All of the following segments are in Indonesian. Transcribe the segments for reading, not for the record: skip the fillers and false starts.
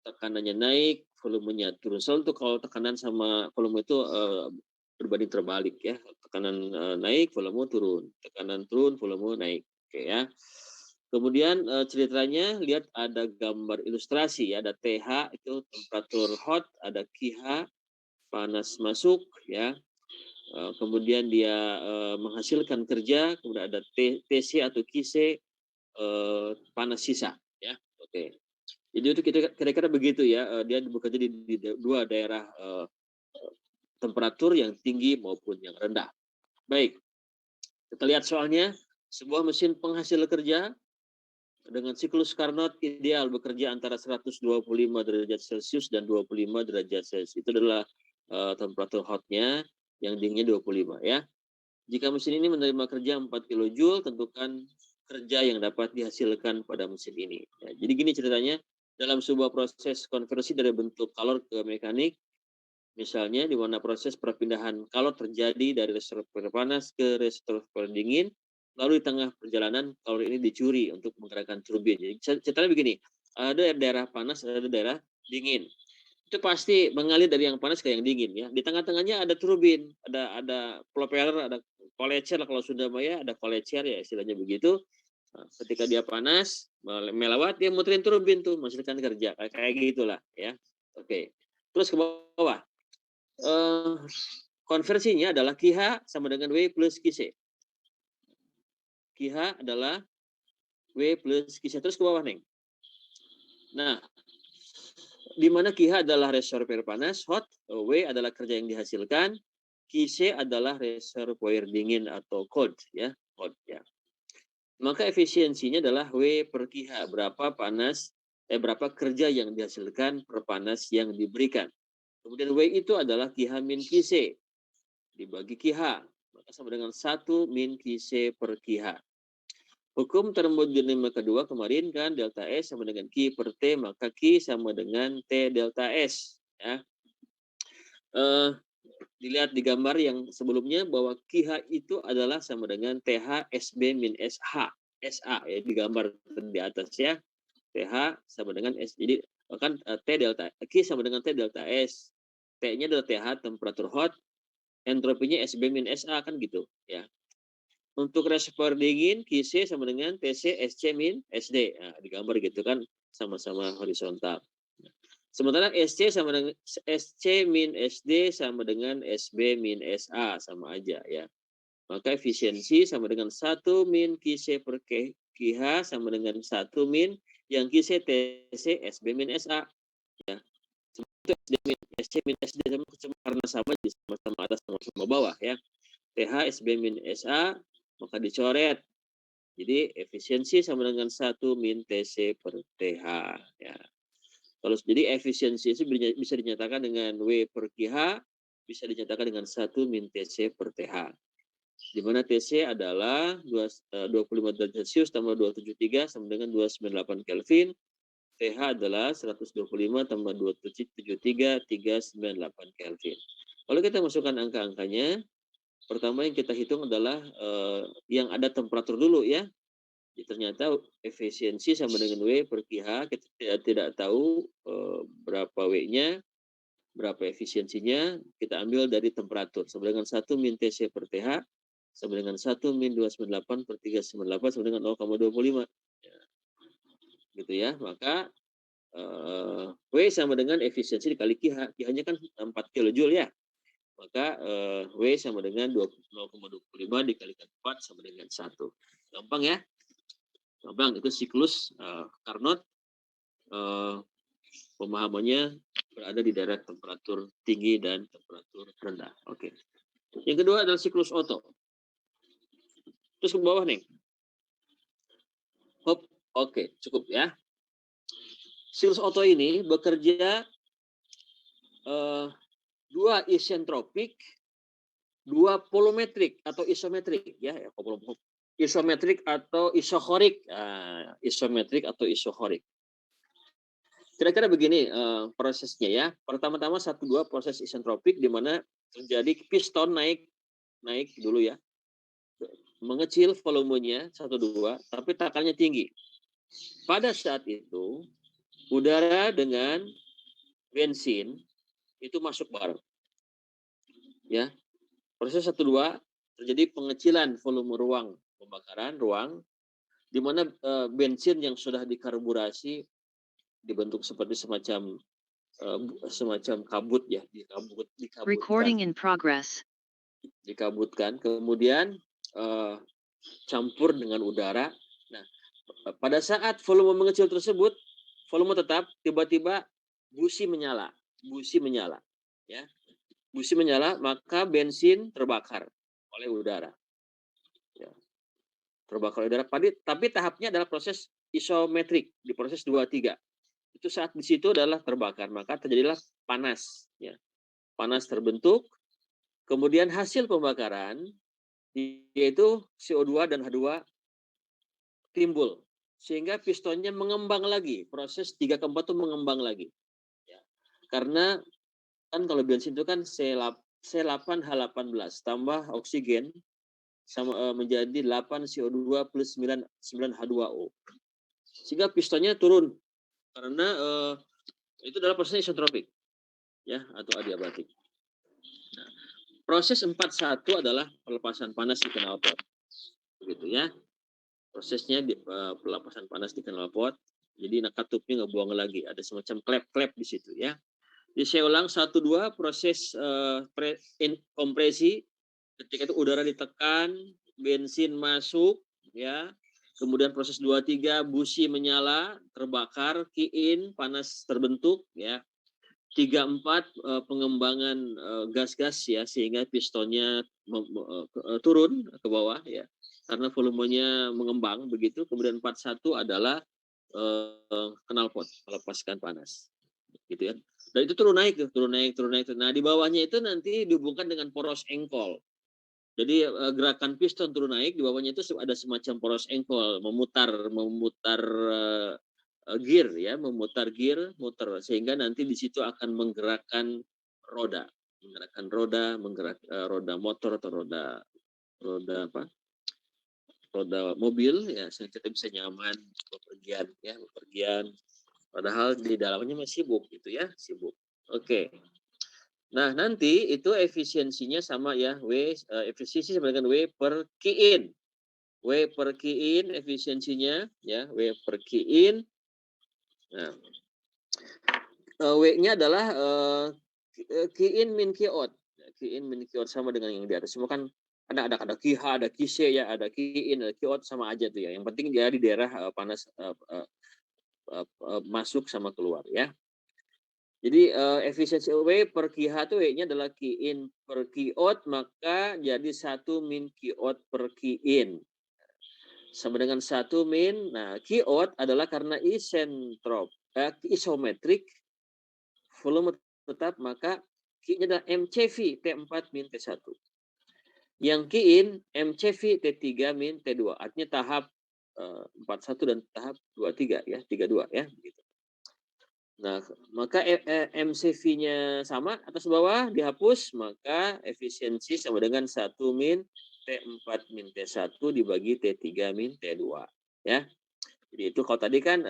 tekanannya naik, volumenya turun. Selalu tuh kalau tekanan sama volume itu berbanding terbalik ya. Tekanan naik, volume turun. Tekanan turun, volume naik. Oke ya. Kemudian ceritanya lihat ada gambar ilustrasi ya, ada TH itu temperatur hot, ada QH panas masuk ya. Kemudian dia menghasilkan kerja, kemudian ada TC atau QC panas sisa ya. Oke. Jadi itu kira-kira begitu ya. Dia bekerja di dua daerah temperatur yang tinggi maupun yang rendah. Baik, kita lihat soalnya. Sebuah mesin penghasil kerja dengan siklus Carnot ideal bekerja antara 125 derajat Celcius dan 25 derajat Celcius. Itu adalah temperatur hotnya, yang dinginnya 25 ya. Jika mesin ini menerima kerja 4 kJ, tentukan kerja yang dapat dihasilkan pada mesin ini. Ya, jadi gini ceritanya, dalam sebuah proses konversi dari bentuk kalor ke mekanik, misalnya di mana proses perpindahan kalor terjadi dari reservoir panas ke reservoir dingin, lalu di tengah perjalanan kalor ini dicuri untuk menggerakkan turbin. Jadi ceritanya begini, ada daerah panas, ada daerah dingin. Itu pasti mengalir dari yang panas ke yang dingin ya. Di tengah-tengahnya ada turbin, ada propeller, ada kolecer kalau sudah Maya, ada kolecer ya istilahnya begitu. Nah, ketika dia panas, melewat dia muterin turbin tuh, menghasilkan kerja kayak gitulah ya. Oke. Terus ke bawah. Konversinya adalah QH sama dengan W plus QC. QH adalah W plus QC. Terus ke bawah, Neng. Nah, di mana QH adalah reservoir panas, hot, W adalah kerja yang dihasilkan, QC adalah reservoir dingin atau cold, ya, hot, ya. Maka efisiensinya adalah W per QH, berapa kerja yang dihasilkan per panas yang diberikan. Kemudian W itu adalah QH min QC dibagi QH, maka sama dengan 1 min QC per QH. Hukum termodinamika kedua kemarin kan delta S sama dengan Q per T, maka Q sama dengan T delta S. Ya. Dilihat di gambar yang sebelumnya bahwa QH itu adalah sama dengan TH SB min SH. SA ya, di gambar di atas ya. TH sama dengan S. Jadi kan T delta Q sama dengan T delta S. T-nya adalah TH temperatur hot, entropinya SB min SA kan gitu ya. Untuk reservoir dingin, QC sama dengan TC SC min SD. Nah, digambar gitu kan, sama-sama horizontal. Sementara SC sama dengan SC min SD sama dengan SB min SA, sama aja ya. Maka efisiensi sama dengan 1 min QC per QH sama dengan 1 min yang QC TC SB min SA. Ya. SC min SD karena sama atas sama bawah ya. TH SB min SA maka dicoret. Jadi efisiensi sama dengan 1 min TC per TH. Ya. Kalau jadi efisiensi itu bisa dinyatakan dengan W per QH, bisa dinyatakan dengan 1 min TC per TH. Di mana TC adalah 25 derajat Celcius tambah 273 sama dengan 298 Kelvin. TH adalah 125 tambah 273, 398 Kelvin. Kalau kita masukkan angka-angkanya, pertama yang kita hitung adalah yang ada temperatur dulu ya. Jadi ternyata efisiensi sama dengan W per QH, kita tidak tahu berapa W-nya, berapa efisiensinya, kita ambil dari temperatur. Sama dengan 1 min TC per TH, sama dengan 1 min 298 per 398, sama dengan 0,25. Ya. Gitu ya, maka W sama dengan efisiensi dikali QH. QH-nya kan 4 kJ ya. Maka W sama dengan 0,25 dikalikan 4 sama dengan 1. Gampang ya? Gampang, itu siklus Carnot. Pemahamannya berada di daerah temperatur tinggi dan temperatur rendah. Oke. Yang kedua adalah siklus Otto. Terus ke bawah nih. Hop. Oke, cukup ya. Siklus Otto ini bekerja dua isentropik, dua polometrik atau isometrik ya, isometrik atau isohorik, isometrik atau isohorik. Kira-kira begini prosesnya ya. Pertama-tama 1-2 proses isentropik di mana terjadi piston naik dulu ya, mengecil volumenya 1-2, tapi tekanannya tinggi. Pada saat itu udara dengan bensin itu masuk bareng. Ya, proses 1-2 terjadi pengecilan volume ruang pembakaran di mana bensin yang sudah dikarburasi dibentuk seperti semacam kabut ya, Recording in progress. dikabutkan, kemudian campur dengan udara. Nah, pada saat volume mengecil tersebut, volume tetap, tiba-tiba busi menyala, ya, busi menyala, maka bensin terbakar oleh udara. Ya, terbakar oleh udara. Tapi tahapnya adalah proses isometrik di proses 2-3. Itu saat di situ adalah terbakar, maka terjadilah panas. Ya. Panas terbentuk, kemudian hasil pembakaran yaitu CO2 dan H2 timbul. Sehingga pistonnya mengembang lagi, proses 3 ke 4 itu mengembang lagi. Ya. Karena kan kalau bensin itu kan C8H18 tambah oksigen sama menjadi 8 CO2 plus 9 H2O. Sehingga pistonnya turun karena itu adalah proses isotropik ya atau adiabatik. Nah, proses 4-1 adalah pelepasan panas di knalpot. Begitu ya. Prosesnya pelepasan panas di knalpot. Jadi katupnya ngebuang lagi, ada semacam klep-klep di situ ya. Jadi saya ulang 1-2 proses kompresi. Ketika itu udara ditekan, bensin masuk, ya. Kemudian proses 2-3 busi menyala, terbakar, key-in, panas terbentuk, ya. 3-4 pengembangan gas-gas ya sehingga pistonnya turun ke bawah ya. Karena volumenya mengembang begitu. Kemudian 4-1 adalah knalpot, melepaskan panas. Gitu ya. Dan itu turun naik. Nah, di bawahnya itu nanti dihubungkan dengan poros engkol. Jadi gerakan piston turun naik, di bawahnya itu ada semacam poros engkol, memutar gear ya, memutar gear, muter sehingga nanti di situ akan menggerakkan roda, roda motor atau roda mobil ya, sehingga kita bisa nyaman bepergian. Padahal di dalamnya masih sibuk gitu ya, sibuk. Oke. Nah, nanti itu efisiensinya sama ya, efisiensi sama dengan W per key-in. W per key-in efisiensinya ya, W per key-in. Nah, W-nya adalah key-in min key-out. Key-in min key-out sama dengan yang di atas. Semua kan ada key H, ada key C ya, ada key-in, ada key-out sama aja tuh ya. Yang penting dia di daerah panas masuk sama keluar ya. Jadi efisiensi W per Q/H itu W-nya adalah Q-in per Q-out, maka jadi 1 min Q-out per Q-in. Sama dengan 1 min, nah Q-out adalah karena isometrik, volume tetap, maka Q-nya adalah MCV T4 min T1. Yang Q-in MCV T3 min T2, artinya tahap 41 dan tahap 23 ya, 32 ya, begitu. Nah, maka MCV-nya sama atas bawah dihapus, maka efisiensi sama dengan 1 min T4 min T1 dibagi T3 min T2 ya. Jadi itu kalau tadi kan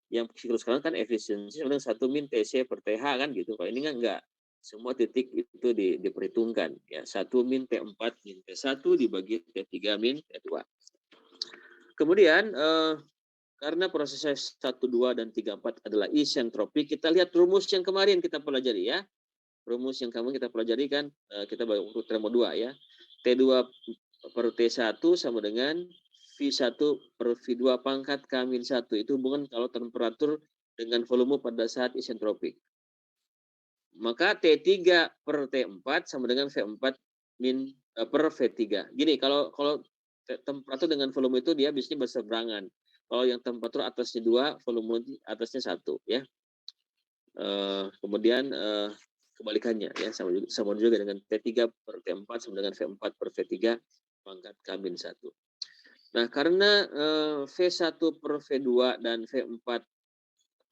yang siklus sekarang kan efisiensi sama dengan 1 min TC per TH kan gitu. Kalau ini kan enggak. Semua titik itu diperhitungkan ya. 1 min T4 min T1 dibagi T3 min T2. Kemudian karena proses 1, 2, dan 3, 4 adalah isentropik, kita lihat rumus yang kemarin kita pelajari ya. Rumus yang kemarin kita pelajari kan, kita baru termo 2 ya. T2 per T1 sama dengan V1 per V2 pangkat K-1. Itu hubungan kalau temperatur dengan volume pada saat isentropik. Maka T3 per T4 sama dengan V4 per V3. Gini, kalau temperatur dengan volume itu dia biasanya berseberangan. Kalau yang temperatur atasnya 2, volume atasnya 1 ya. Kemudian kebalikannya ya, sama juga dengan T3 per T4 sama dengan V4 per V3 pangkat K-1. Nah, karena V1 per V2 dan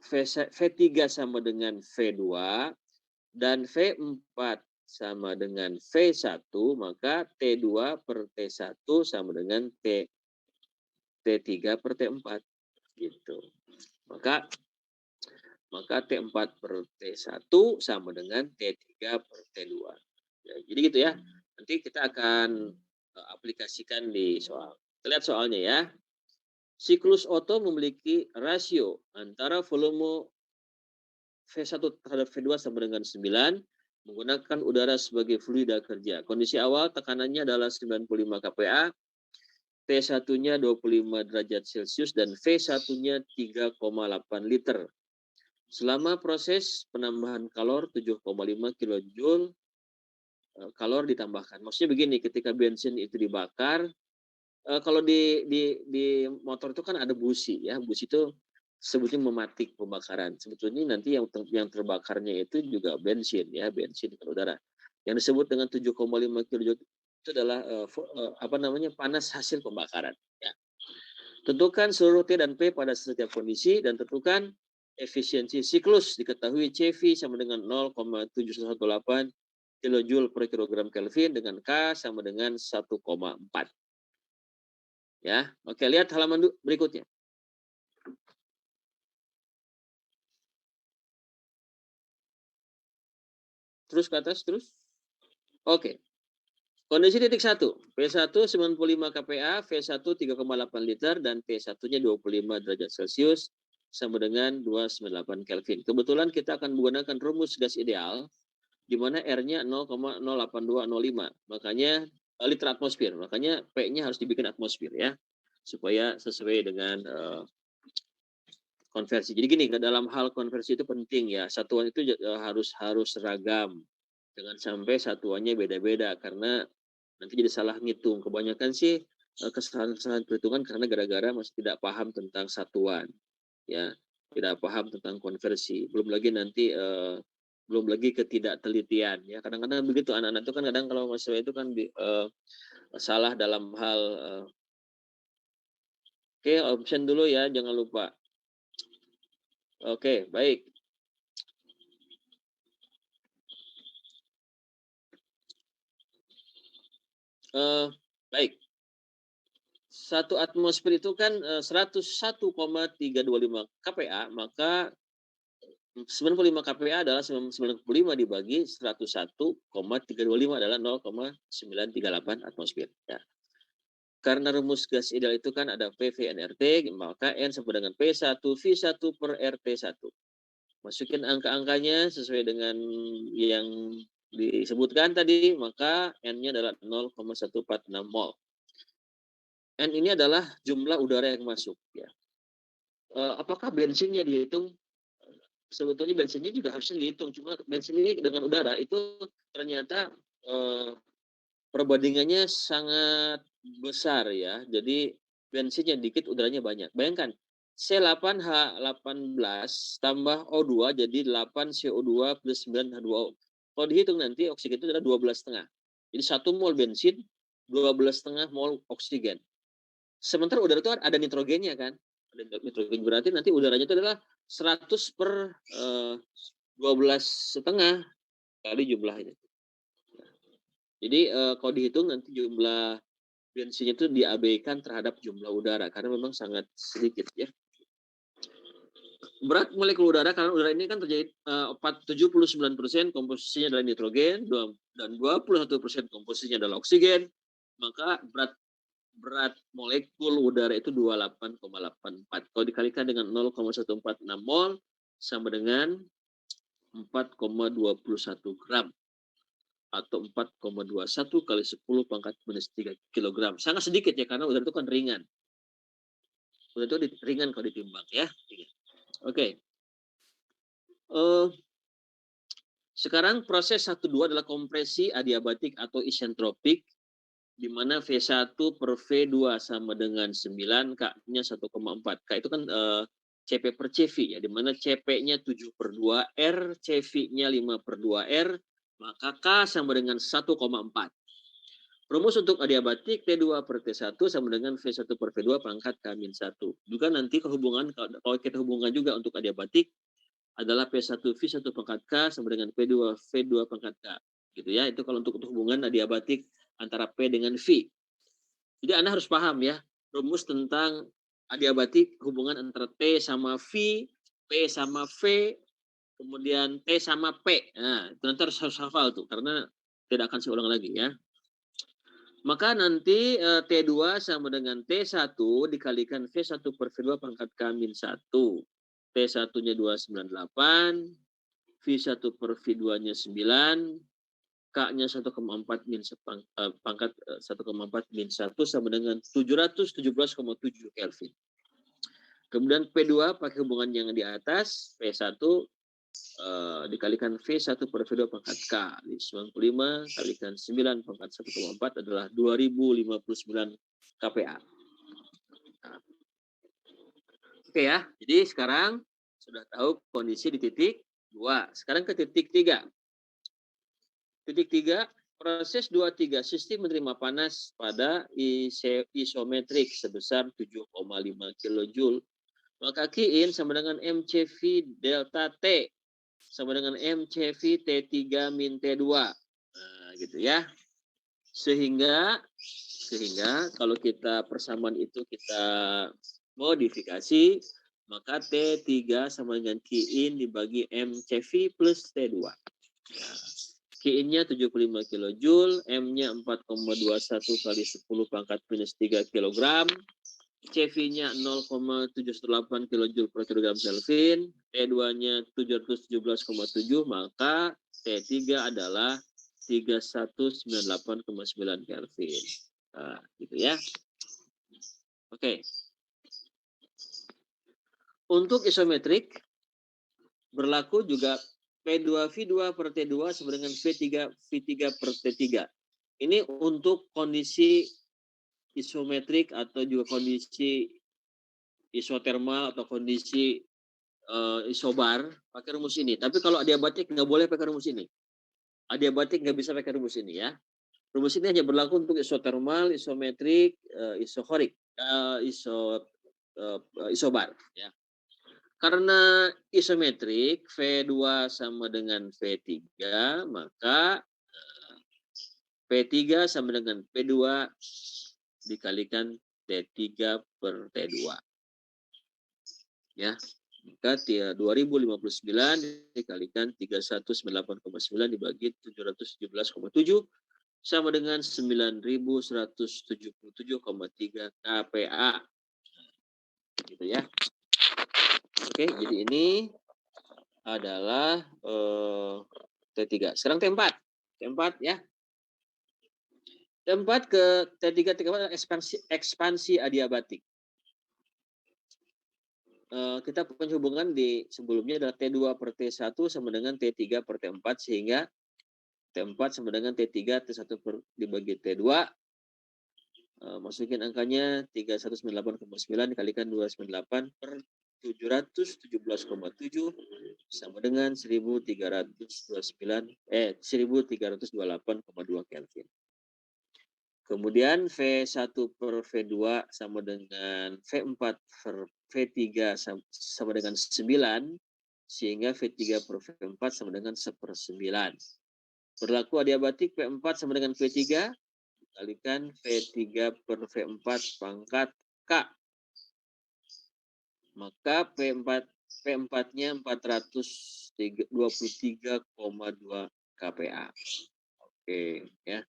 V3 sama dengan V2 dan V4 sama dengan V1, maka T2 per T1 sama dengan T3 per T4 gitu. Maka maka T4 per T1 sama dengan T3 per T2. Ya, jadi gitu ya. Nanti kita akan aplikasikan di soal. Kita lihat soalnya ya. Siklus Otto memiliki rasio antara volume V1 terhadap V2 sama dengan 9, menggunakan udara sebagai fluida kerja. Kondisi awal tekanannya adalah 95 kPa, T1-nya 25 derajat Celcius, dan V1-nya 3,8 liter. Selama proses penambahan kalor 7,5 kJ kalor ditambahkan. Maksudnya begini, ketika bensin itu dibakar, kalau di motor itu kan ada busi ya, busi itu sebutnya mematik pembakaran. Sebetulnya nanti yang terbakarnya itu juga bensin ya, bensin dan udara. Yang disebut dengan 7,5 kJ itu adalah panas hasil pembakaran. Ya. Tentukan seluruh T dan P pada setiap kondisi dan tentukan efisiensi siklus. Diketahui CV sama dengan 0,718 kJ per kilogram Kelvin dengan K sama dengan 1,4. Ya, oke, lihat halaman berikutnya. Terus ke atas, terus. Oke. Kondisi titik 1. P1 95 kPa, V1 3,8 liter, dan T1-nya 25 derajat Celcius sama dengan 298 Kelvin. Kebetulan kita akan menggunakan rumus gas ideal, di mana R-nya 0,08205. Makanya liter atmosfer. Makanya P-nya harus dibikin atmosfer ya, supaya sesuai dengan konversi. Jadi gini, dalam hal konversi itu penting ya, satuan itu harus seragam. Jangan sampai satuannya beda-beda karena nanti jadi salah ngitung. Kebanyakan sih kesalahan-kesalahan perhitungan karena gara-gara masih tidak paham tentang satuan, ya, tidak paham tentang konversi. Belum lagi ketidaktelitian, ya. Kadang-kadang begitu anak-anak itu kan kadang kalau mahasiswa itu kan salah dalam hal. Oke, option dulu ya, jangan lupa. Oke, baik. Baik. Satu atmosfer itu kan 101,325 kPa, maka 95 kPa adalah 95 dibagi 101,325 adalah 0,938 atmosfer. Ya. Karena rumus gas ideal itu kan ada PV NRT, maka N sama dengan P1 V1 per RT1. Masukin angka-angkanya sesuai dengan yang disebutkan tadi, maka N-nya adalah 0,146 mol. N ini adalah jumlah udara yang masuk. Ya. Apakah bensinnya dihitung? Sebetulnya bensinnya juga harusnya dihitung. Cuma bensin ini dengan udara itu ternyata perbandingannya sangat besar ya. Jadi bensinnya dikit, udaranya banyak. Bayangkan C8H18 tambah O2 jadi 8 CO2 plus 9 H2O. Kalau dihitung nanti oksigen itu adalah 12,5. Jadi 1 mol bensin 12,5 mol oksigen. Sementara udara itu ada nitrogennya kan. Ada nitrogen, berarti nanti udaranya itu adalah 100 per 12,5 kali jumlahnya. Jadi kalau dihitung nanti jumlah bensinnya itu diabaikan terhadap jumlah udara karena memang sangat sedikit ya. Berat molekul udara, karena udara ini kan terjadi 79% komposisinya adalah nitrogen dan 21% komposisinya adalah oksigen, maka berat molekul udara itu 28,84. Kalau dikalikan dengan 0,146 mol sama dengan 4,21 gram atau 4,21 kali 10 pangkat minus 3 kilogram. Sangat sedikit ya karena udara itu kan ringan. Udara itu ringan kalau ditimbang ya. Oke. Sekarang proses 1-2 adalah kompresi adiabatik atau isentropik, di mana V1 per V2 sama dengan 9, K-nya 1,4. K itu kan CP per CV ya, di mana CP-nya 7 per 2 R, CV-nya 5 per 2 R, maka K sama dengan 1,4. Rumus untuk adiabatik T2 per T1 sama dengan V1 per V2 pangkat K-1. Juga nanti kehubungan, kalau kita hubungkan juga untuk adiabatik, adalah P1 V1 pangkat K sama dengan P2 V2 pangkat K. Gitu ya, itu kalau untuk hubungan adiabatik antara P dengan V. Jadi Anda harus paham ya, rumus tentang adiabatik hubungan antara T sama V, P sama V, kemudian T sama P. Nah, itu nanti harus hafal tuh, karena tidak akan saya ulang lagi ya. Maka nanti T2 sama dengan T1 dikalikan V1 per V2 pangkat K-1. T1-nya 298, V1 per V2-nya 9, K-nya 1,4 min pangkat 1,4 min 1 sama dengan 717,7 Kelvin. Kemudian P2 pakai hubungan yang di atas, P1 dikalikan V1 per V2 pangkat K. 95 kalikan 9 pangkat 1,4 adalah 2059 kPa. Nah, oke ya, jadi sekarang sudah tahu kondisi di titik 2. Sekarang ke titik 3. Titik 3, proses 23 sistem menerima panas pada isometrik sebesar 7,5 kJ. Maka Q in sama dengan MCV delta T sama dengan MCV T3 min T2. Nah, gitu ya. Sehingga kalau kita persamaan itu kita modifikasi, maka T3 sama dengan Q in dibagi MCV plus T2. Nah, Q in-nya 75 kJ, M-nya 4,21 kali 10 pangkat minus 3 kg, CV-nya 0,78 kJ per kilogram Kelvin, T2-nya 717,7, maka T3 adalah 3198,9 Kelvin. Nah, gitu ya. Oke. Untuk isometrik, berlaku juga P2V2 per T2 sama dengan V3 per T3. Ini untuk kondisi isometrik atau juga kondisi isotermal atau kondisi isobar pakai rumus ini. Tapi kalau adiabatik nggak boleh pakai rumus ini. Adiabatik nggak bisa pakai rumus ini ya. Rumus ini hanya berlaku untuk isotermal, isometrik, isohorik, isobar. Ya. Karena isometrik V2 sama dengan V3, maka P3 sama dengan P2 dikalikan T3 per T2. Ya. Maka 2059 dikalikan 3198,9 dibagi 717,7 sama dengan 9177,3 kPa. Gitu ya. Oke, jadi ini adalah T3. Sekarang T4. T4 ya. T4 ke T3 adalah ekspansi adiabatik. Kita punya hubungan di sebelumnya adalah T2 per T1 sama dengan T3 per T4, sehingga T4 sama dengan T3 T1 per dibagi T2. Masukin angkanya 3198,9 dikalikan 298 per 717,7 sama dengan 1328,2 Kelvin. Kemudian V1 per V2 sama dengan V4 per V3 sama dengan 9, sehingga V3 per V4 sama dengan 1/9. Berlaku adiabatik P4 sama dengan V3, kalikan V3 per V4 pangkat K. Maka P4-nya 423,2 kPa. Oke, ya.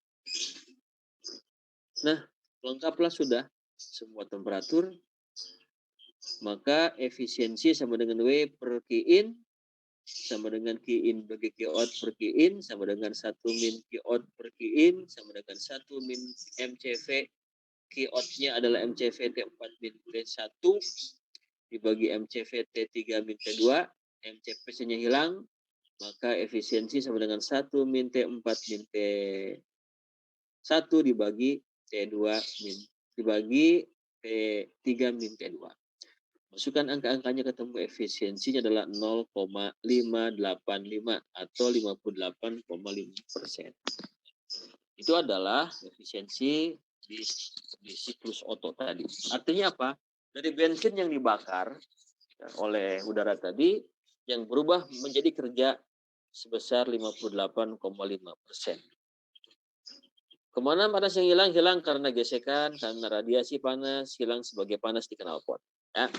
Nah, lengkaplah sudah semua temperatur. Maka efisiensi sama dengan W per Q in sama dengan Q in bagi Q out per Q in sama dengan 1 min Q out per Q in sama dengan 1 min MCV. Q out-nya adalah MCV T4 min T1 dibagi MCV T3 min T2. MCV-nya hilang, maka efisiensi sama dengan 1 min T4 min T1 dibagi T2 min dibagi T3 min T2. Masukkan angka-angkanya ketemu, efisiensinya adalah 0,585 atau 58,5%. Itu adalah efisiensi di siklus Otto tadi. Artinya apa? Dari bensin yang dibakar oleh udara tadi yang berubah menjadi kerja sebesar 58,5%. Kemana panas yang hilang? Hilang karena gesekan, karena radiasi panas, hilang sebagai panas di knalpot. Ya.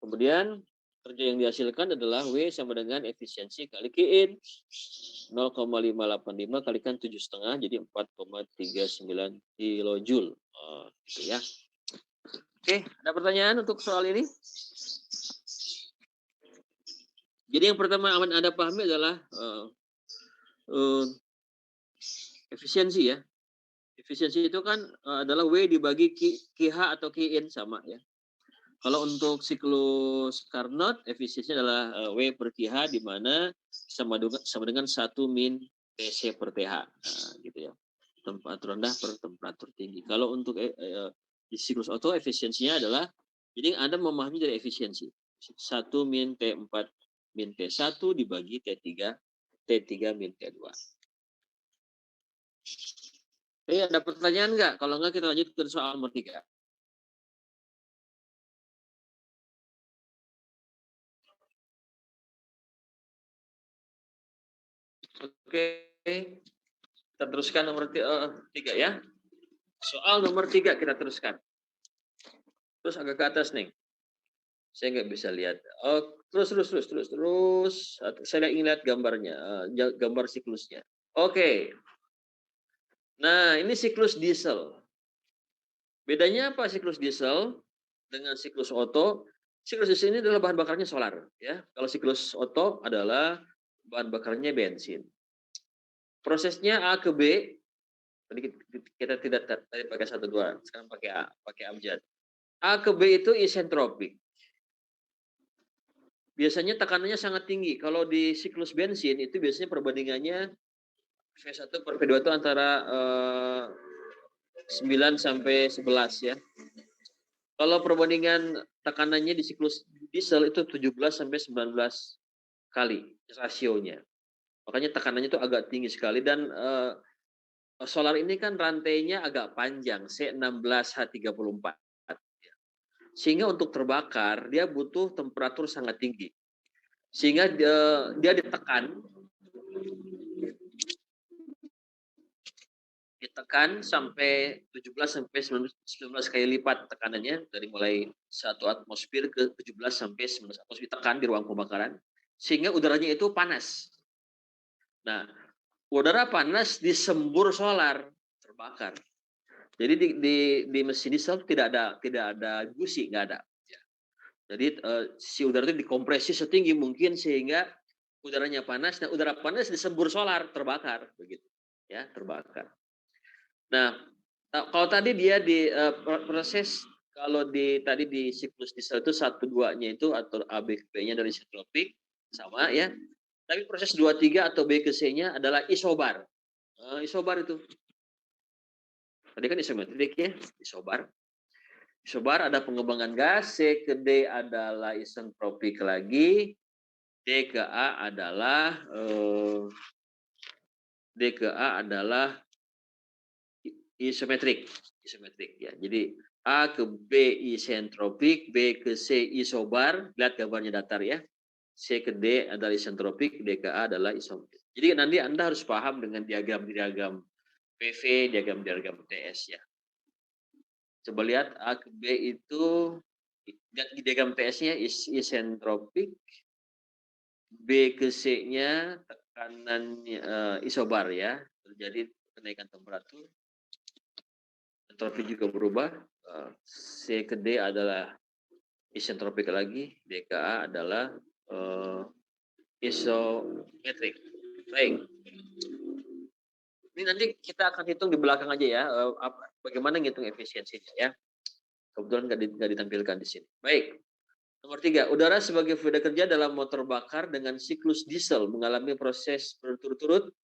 Kemudian kerja yang dihasilkan adalah W sama dengan efisiensi kali Qin. 0,585 kalikan 7,5 jadi 4,39 kilojoule. Gitu ya. Oke, ada pertanyaan untuk soal ini? Jadi yang pertama Anda pahami adalah efisiensi ya. Efisiensi itu kan adalah W dibagi QH atau Qin sama ya. Kalau untuk siklus Carnot, efisiensinya adalah W per QH di mana sama dengan 1 min TC per TH. Nah, gitu ya. Temperatur rendah per temperatur tinggi. Kalau untuk di siklus Otto, efisiensinya adalah, jadi Anda memahami dari efisiensi. 1 min T4 min T1 dibagi T3 min T2. Oke, ada pertanyaan nggak? Kalau nggak kita lanjut ke soal nomor 3. Oke, kita teruskan nomor 3 ya. Soal nomor 3 kita teruskan. Terus agak ke atas nih. Saya nggak bisa lihat. Oh, terus. Saya ingin lihat gambarnya, gambar siklusnya. Oke. Nah, ini siklus diesel. Bedanya apa siklus diesel dengan siklus Otto? Siklus diesel ini adalah bahan bakarnya solar, ya. Kalau siklus Otto adalah bahan bakarnya bensin. Prosesnya A ke B. Tadi kita tidak tadi pakai 1 2, sekarang pakai A, pakai abjad. A ke B itu isentropik. Biasanya tekanannya sangat tinggi. Kalau di siklus bensin itu biasanya perbandingannya V1 per V2 itu antara 9 sampai 11 ya. Kalau perbandingan tekanannya di siklus diesel itu 17 sampai 19 kali rasionya. Makanya tekanannya itu agak tinggi sekali dan solar ini kan rantainya agak panjang, C16H34. Sehingga untuk terbakar dia butuh temperatur sangat tinggi. Sehingga dia ditekan sampai 17 sampai 19 kali lipat tekanannya, dari mulai 1 atmosfer ke 17 sampai 19 atmosfer ditekan di ruang pembakaran sehingga udaranya itu panas. Nah, udara panas disembur solar, terbakar. Jadi di mesin diesel tidak ada gusi, nggak ada. Jadi si udara itu dikompresi setinggi mungkin sehingga udaranya panas. Nah, udara panas disembur solar, terbakar begitu. Ya, terbakar. Nah, kalau tadi dia di proses kalau tadi di siklus diesel itu 1-2-nya itu atau A B ke B-nya dari isentropik sama ya. Tapi proses 2-3 atau B ke C-nya adalah isobar. Isobar itu. Tadi kan isometrik ya, isobar. Isobar ada pengembangan gas, C ke D adalah isentropik lagi, D ke A adalah isometrik ya. Jadi A ke B isentropik, B ke C isobar, lihat gambarnya datar ya. C ke D adalah isentropik, D ke A adalah isometrik. Jadi nanti Anda harus paham dengan diagram PV, diagram TS ya. Coba lihat A ke B itu diagram TS-nya isentropik, B ke C-nya tekanannya isobar ya, terjadi kenaikan temperatur, entropi juga berubah. C ke D adalah isentropik lagi, D ke A adalah isometrik. Baik. Ini nanti kita akan hitung di belakang aja ya, bagaimana ngitung efisiensinya ya. Kebetulan nggak ditampilkan di sini. Baik. Nomor 3, udara sebagai fluida kerja dalam motor bakar dengan siklus diesel mengalami proses berturut-turut.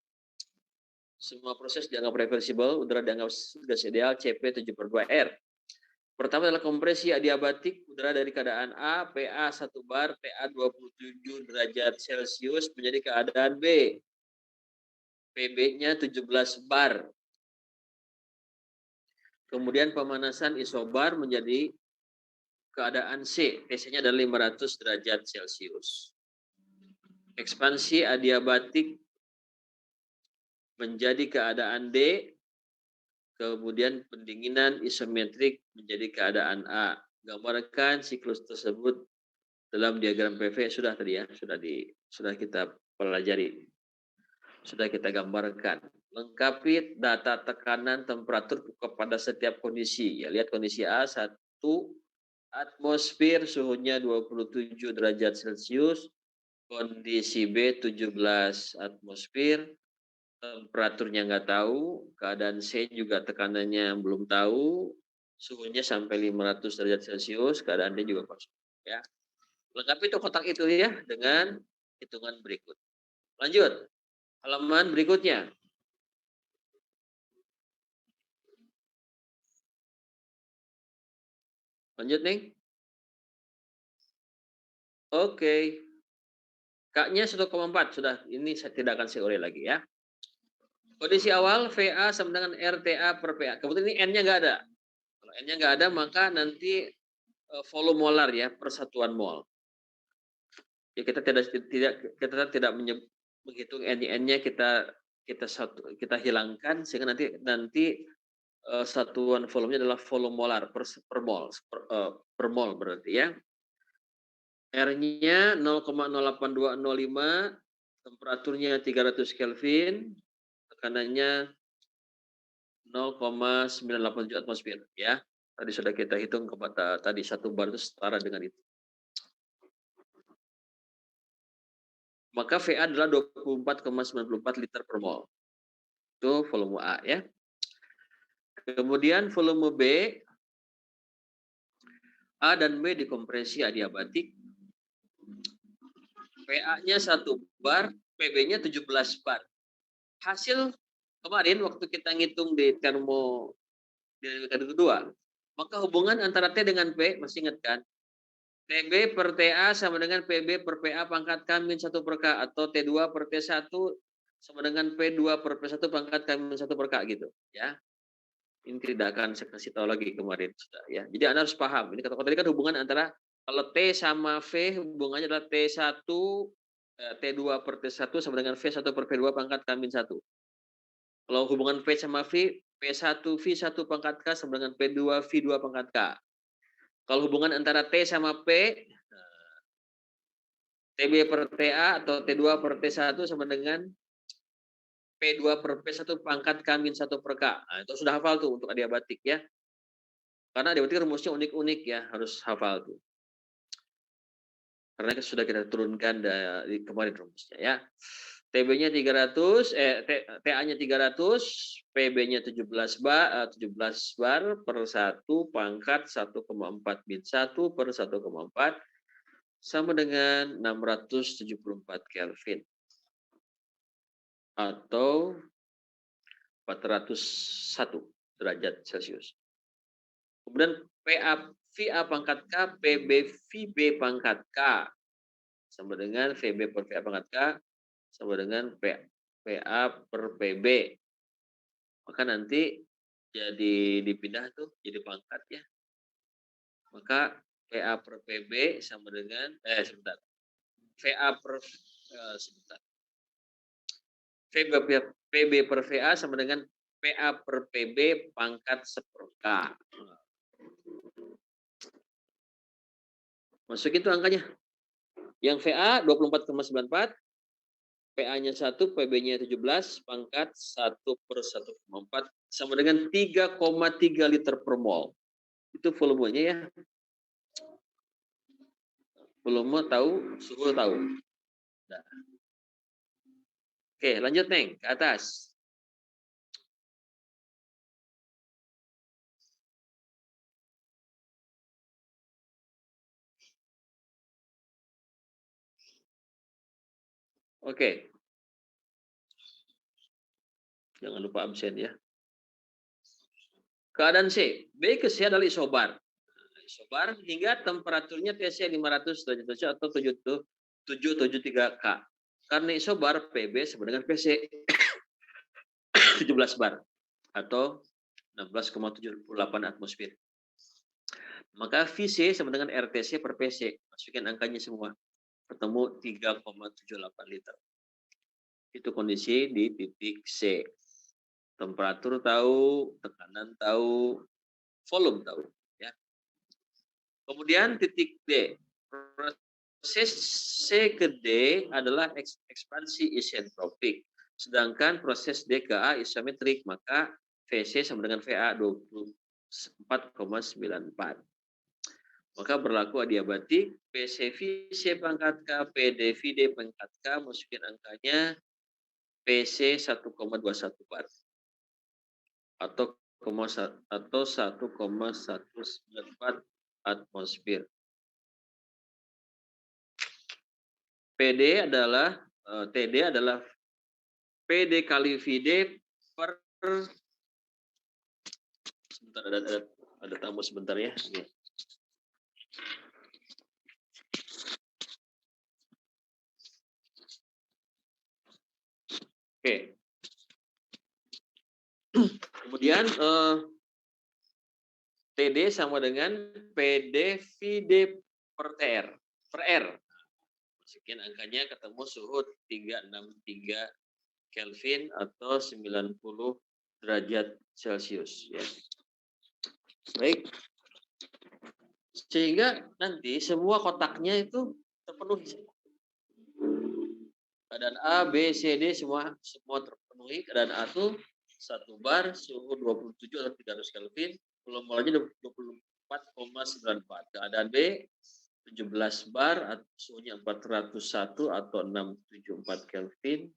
Semua proses dianggap reversible, udara dianggap gas ideal, CP 7/2R. Pertama adalah kompresi adiabatik, udara dari keadaan A, PA 1 bar, PA 27 derajat Celcius menjadi keadaan B. PB-nya 17 bar. Kemudian pemanasan isobar menjadi keadaan C, TC-nya adalah 500 derajat Celcius. Ekspansi adiabatik menjadi keadaan D, kemudian pendinginan isometrik menjadi keadaan A. Gambarkan siklus tersebut dalam diagram PV sudah tadi ya, sudah kita pelajari, sudah kita gambarkan. Lengkapi data tekanan temperatur kepada setiap kondisi. Ya, lihat kondisi A 1 atmosfer suhunya 27 derajat Celcius, kondisi B 17 atmosfer, temperaturnya nggak tahu, keadaan C juga tekanannya belum tahu, suhunya sampai 500 derajat Celcius, keadaan D juga kosong. Ya. Lengkapi itu kotak itu ya dengan hitungan berikut. Lanjut, halaman berikutnya. Lanjut nih. Oke. K-nya 1,4 sudah. Ini saya tidak akan saya urai lagi ya. Kondisi awal VA sama dengan RTA per PA. Kebetulan ini N-nya nggak ada. Kalau N-nya nggak ada maka nanti volume molar ya, persatuan mol. Ya kita tidak menghitung N-nya kita hilangkan sehingga nanti satuan volumenya adalah volume molar per mol berarti ya. R-nya 0,08205, temperaturnya 300 Kelvin, tekanannya 0,987 atmosfer ya. Tadi sudah kita hitung kepada tadi 1 bar itu setara dengan itu. Maka VA adalah 24,94 liter per mol. Itu volume A ya. Kemudian volume B, A dan B dikompresi adiabatik. PA-nya 1 bar, PB-nya 17 bar. Hasil kemarin waktu kita ngitung di termodinamika kedua, maka hubungan antara T dengan P, masih ingat kan? TB per TA sama dengan PB per PA pangkat K min 1 per K, atau T2 per T1 sama dengan P2 per P1 pangkat K min 1 per K gitu ya. Ini tidak akan saya kasih tahu lagi kemarin sudah ya. Jadi Anda harus paham. Ini kata-kata tadi kan hubungan antara kalau T sama V hubungannya adalah T1 T2 per T1 sama dengan V1 per V2 pangkat K min 1. Kalau hubungan V sama V, P1 V1 pangkat K sama dengan P2 V2 pangkat K. Kalau hubungan antara T sama P, TB per TA atau T2 per T1 sama dengan P2 per P1 pangkat K min 1 per K. Nah, itu sudah hafal tuh untuk adiabatik ya. Karena adiabatik rumusnya unik-unik ya, harus hafal tuh. Karena sudah kita turunkan dari kemarin rumusnya ya. TB-nya 300, TA-nya 300, PB-nya 17 bar per 1 pangkat 1,4 min 1 per 1,4 sama dengan 674 Kelvin atau 401 derajat Celcius. Kemudian PA VA pangkat K, PB VB pangkat K sama dengan VB per VA pangkat K sama dengan PA per PB. Maka nanti jadi dipindah tuh jadi pangkat ya. Maka PA per PB sama dengan sebentar. VA per sebentar. PB per VA sama dengan PA per PB pangkat 1 per K. Masuk itu angkanya. Yang VA 24,94, PA-nya 1, PB-nya 17, pangkat 1 per 1,4 sama dengan 3,3 liter per mol. Itu volumenya ya. Volume tahu, suhu tahu. Nah. Oke, lanjut Neng, ke atas. Oke. Jangan lupa absen ya. Keadaan C. B ke C adalah isobar. Isobar hingga temperaturnya TC 500 derajat Celcius atau 773 K. Karena isobar PB sama dengan PC 17 bar atau 16,78 atmosfer. Maka VC sama dengan RTC per PC. Masukin angkanya semua. Ketemu 3,78 liter. Itu kondisi di titik C. Temperatur tahu, tekanan tahu, volume tahu. Ya. Kemudian titik D. Proses C ke D adalah ekspansi isentropik. Sedangkan proses D ke A isometrik, maka VC sama dengan VA 24,94. Maka berlaku adiabatik, PC VC pangkat K, PD VD pangkat K, masukin angkanya PC 1,21 bar atau 1,194 atmosfer. PD adalah TD adalah PD kali VD per sebentar, ada tamu sebentar ya. Oke. Kemudian TD sama dengan PD VD per TR per R. Masukin angkanya ketemu suhu 363 Kelvin atau 90 derajat Celcius ya. Baik. Sehingga nanti semua kotaknya itu terpenuhi. Keadaan A, B, C, D semua terpenuhi. Keadaan A itu 1 bar, suhu 27 atau 300 Kelvin, volume molanya 24,94. Keadaan B 17 bar, suhunya 401 atau 674 Kelvin,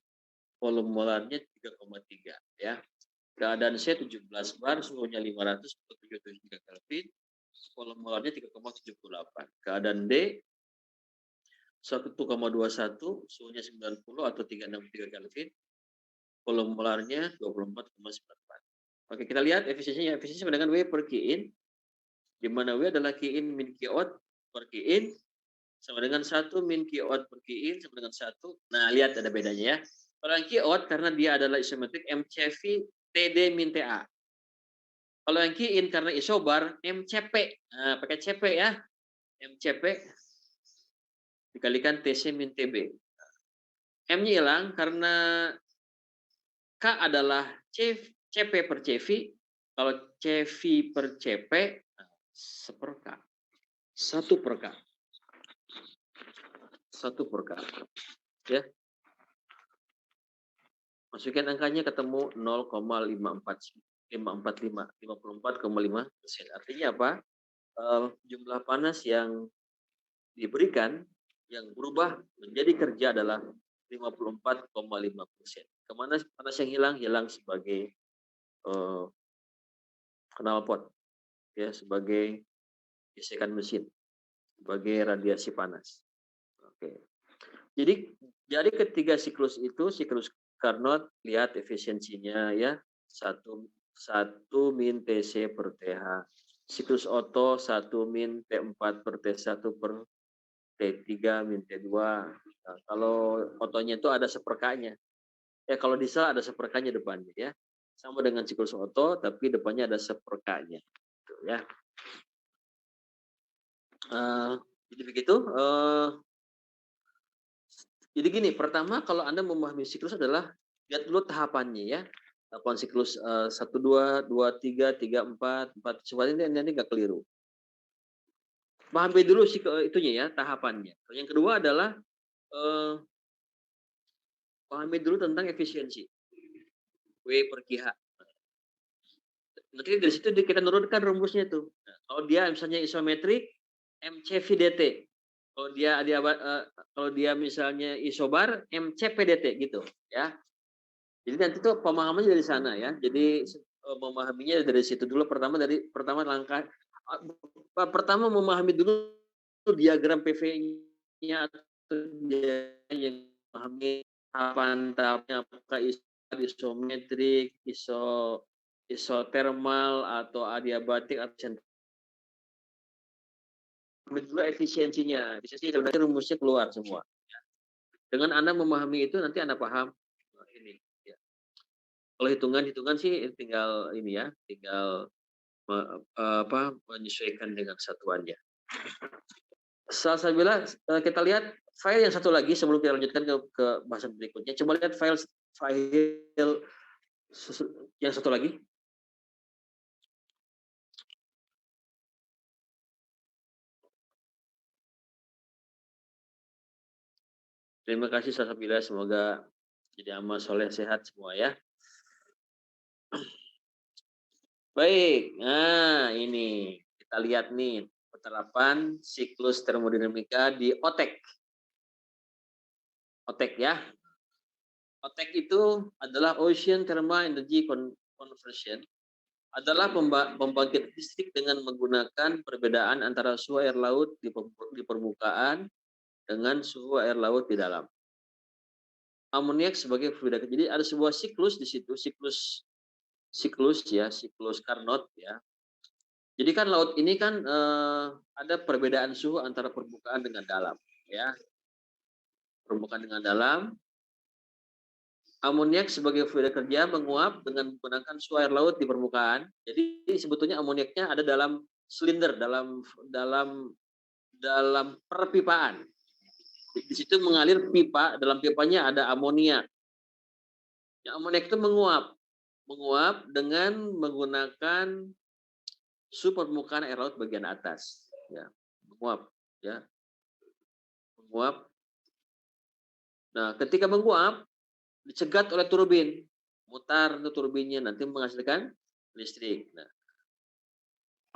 volume molarnya 3,3 ya. Keadaan C 17 bar, suhunya 500 atau 773 Kelvin, volume molarnya 3,78. Keadaan D 1,21, suhunya 90 atau 363 Kelvin, volume molarnya 24,94. Oke, kita lihat efisiensinya. Efisiensi sama dengan W per Q in, di mana W adalah Q in min Q out per Q in, sama dengan 1 min Q out per Q in, sama dengan 1. Nah, lihat ada bedanya ya. Kalau yang Q out, karena dia adalah isometrik, MCV TD min TA. Kalau yang Q in, karena isobar, MCP. Nah, pakai CP ya. MCP dikalikan TC min TB. M-nya hilang karena K adalah CP per CV. Kalau CV per CP, 1 per K. 1 per K. 1 per K. Ya. Masukin angkanya ketemu 54,5%. Artinya apa? Jumlah panas yang diberikan, yang berubah menjadi kerja adalah 54,5%. Kemana panas yang hilang? Hilang sebagai knalpot, ya, sebagai gesekan mesin, sebagai radiasi panas. Oke. Jadi ketiga siklus itu, siklus Carnot, lihat efisiensinya ya, 1 min TC per TH. Siklus Otto 1 min T4 per T1 per T3 min T2. Nah, kalau Ottonya itu ada seperkanya. Ya, kalau diesel ada seperkanya depannya ya. Sama dengan siklus Otto, tapi depannya ada seperkanya. Gitu, ya. Jadi begitu. Jadi gini, pertama kalau Anda memahami siklus adalah lihat dulu tahapannya ya. Tahapan siklus 1, 2, 2, 3, 3, 4, 4, semuanya ini nggak keliru. Pahami dulu itunya ya, tahapannya. Yang kedua adalah pahami dulu tentang efisiensi. W per QH. Nanti dari situ kita nurunkan rumusnya tuh. Nah, kalau dia misalnya isometrik, MCV/dt. Kalau dia misalnya isobar, MCP/dt gitu ya. Jadi nanti tuh pemahamannya dari sana ya. Jadi memahaminya dari situ dulu. Pertama langkah pertama memahami dulu diagram PV-nya atau dia yang memahami tahapan-tahapnya, apakah isometrik, isotermal atau adiabatik atau dulu efisiensinya. Efisiensi nanti rumusnya keluar semua. Dengan Anda memahami itu nanti Anda paham ini. Ya. Kalau hitungan sih tinggal ini ya, tinggal menyesuaikan dengan satuannya. Salsabila, kita lihat file yang satu lagi sebelum kita lanjutkan ke bahasan berikutnya. Coba lihat file yang satu lagi. Terima kasih Salsabila, semoga jadi amal soleh sehat semua ya. Baik, nah ini kita lihat nih penerapan siklus termodinamika di OTEK. OTEK ya. OTEK itu adalah Ocean Thermal Energy Conversion, adalah pembangkit listrik dengan menggunakan perbedaan antara suhu air laut di permukaan dengan suhu air laut di dalam. Amoniak sebagai fluida. Jadi ada sebuah siklus di situ, siklus Carnot ya. Jadi kan laut ini kan ada perbedaan suhu antara permukaan dengan dalam ya. Permukaan dengan dalam. Amoniak sebagai fluida kerja menguap dengan menggunakan suhu air laut di permukaan. Jadi sebetulnya amoniaknya ada dalam silinder, dalam perpipaan. Di situ mengalir pipa, dalam pipanya ada amoniak. Yang amoniak itu menguap dengan menggunakan suhu permukaan air laut bagian atas, ya, menguap, ya, menguap. Nah, ketika menguap, dicegat oleh turbin, mutar itu turbinnya, nanti menghasilkan listrik. Nah,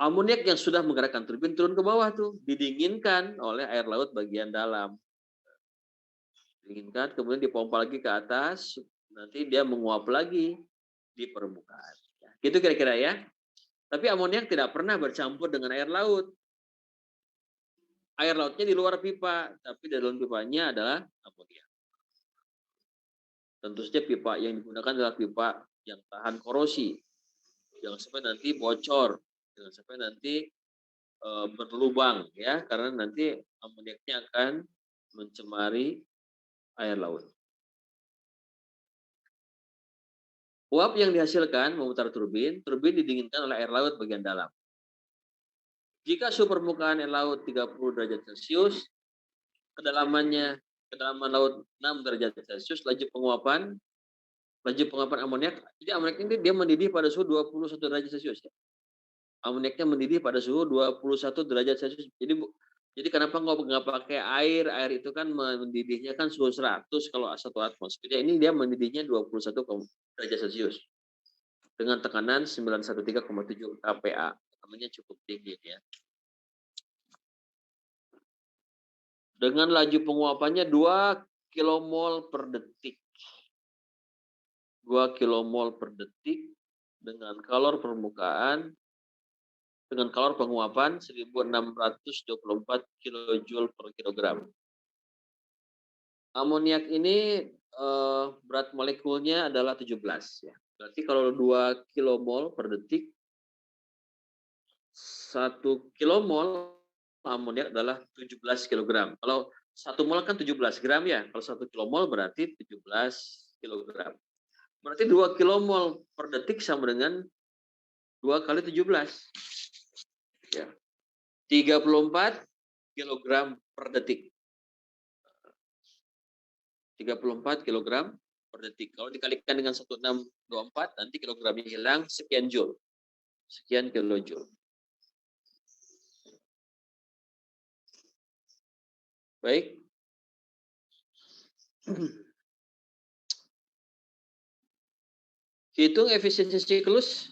amoniak yang sudah menggerakkan turbin turun ke bawah tuh, didinginkan oleh air laut bagian dalam. Dinginkan, kemudian dipompa lagi ke atas, nanti dia menguap lagi di permukaan. Ya, gitu kira-kira ya. Tapi amoniak tidak pernah bercampur dengan air laut. Air lautnya di luar pipa, tapi di dalam pipanya adalah amoniak. Tentu saja pipa yang digunakan adalah pipa yang tahan korosi. Jangan sampai nanti bocor, jangan sampai nanti berlubang ya, karena nanti amoniaknya akan mencemari air laut. Uap yang dihasilkan memutar turbin didinginkan oleh air laut bagian dalam. Jika suhu permukaan air laut 30 derajat Celcius, kedalaman laut 6 derajat Celcius, laju penguapan amoniak. Jadi amoniak ini dia mendidih pada suhu 21 derajat Celcius. Ya. Amoniaknya mendidih pada suhu 21 derajat Celcius. Jadi kenapa nggak pakai air? Air itu kan mendidihnya kan suhu 100 kalau 1 atmosfer. Ini dia mendidihnya 21 derajat Celcius. Dengan tekanan 913,7 kPa. Tekanannya cukup tinggi ya. Dengan laju penguapannya 2 kilomol per detik. 2 kilomol per detik dengan kalor permukaan, dengan kalor penguapan 1624 kilojoule per kilogram. Amoniak ini berat molekulnya adalah 17 ya. Berarti kalau 2 kilomol per detik, 1 kilomol amoniak adalah 17 kilogram. Kalau 1 mol kan 17 gram ya. Kalau 1 kilomol berarti 17 kilogram. Berarti 2 kilomol per detik sama dengan 2 kali 17. Ya. 34 kilogram per detik. 34 kilogram per detik. Kalau dikalikan dengan 1624, nanti kilogramnya hilang, sekian joule. Sekian kilojoule. Baik. Hitung efisiensi siklus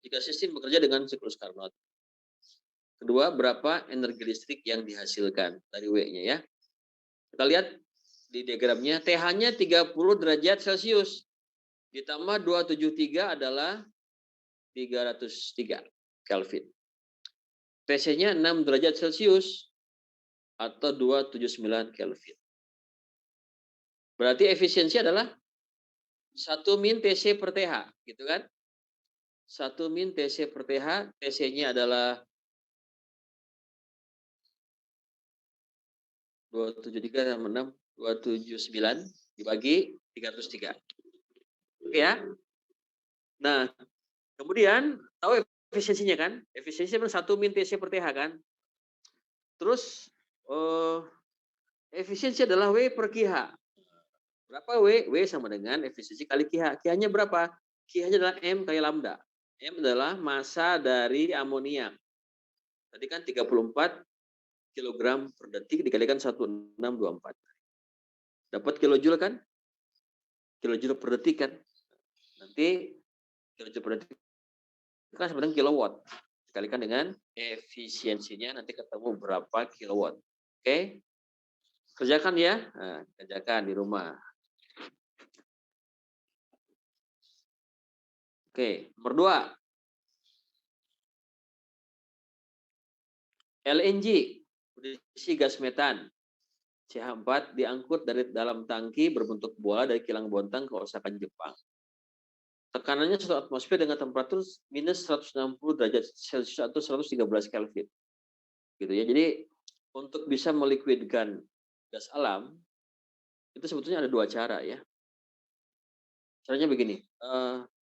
jika sistem bekerja dengan siklus Carnot. Kedua, berapa energi listrik yang dihasilkan dari W-nya ya. Kita lihat di diagramnya, TH-nya 30 derajat Celcius. Ditambah 273 adalah 303 Kelvin. TC-nya 6 derajat Celcius atau 279 Kelvin. Berarti efisiensi adalah 1 min TC per TH, gitu kan? 1 min TC per TH, TC-nya adalah 273 sama 6, 279 dibagi 303. Oke ya? Nah, kemudian tahu efisiensinya kan? Efisiensinya 1 min TC per TH kan? Terus efisiensi adalah W per QH. Berapa W? W sama dengan efisiensi kali QH. QH-nya berapa? QH-nya adalah M kali lambda. M adalah massa dari amoniak. Tadi kan 34 kg per detik dikalikan 1624. Dapat kilojoule kan? Kilojoule per detik kan? Nanti kilojoule per detik kan sebenarnya kilowatt. Dikalikan dengan efisiensinya, nanti ketemu berapa kilowatt. Oke? Kerjakan ya. Nah, kerjakan di rumah. Oke, nomor 2. LNG, berisi gas metan. CH4 diangkut dari dalam tangki berbentuk bola dari kilang Bontang ke Osaka, Jepang. Tekanannya 1 atmosfer dengan temperatur minus 160 derajat Celcius atau 113 Kelvin. Gitu ya. Jadi untuk bisa meliquidkan gas alam itu sebetulnya ada 2 cara ya. Caranya begini,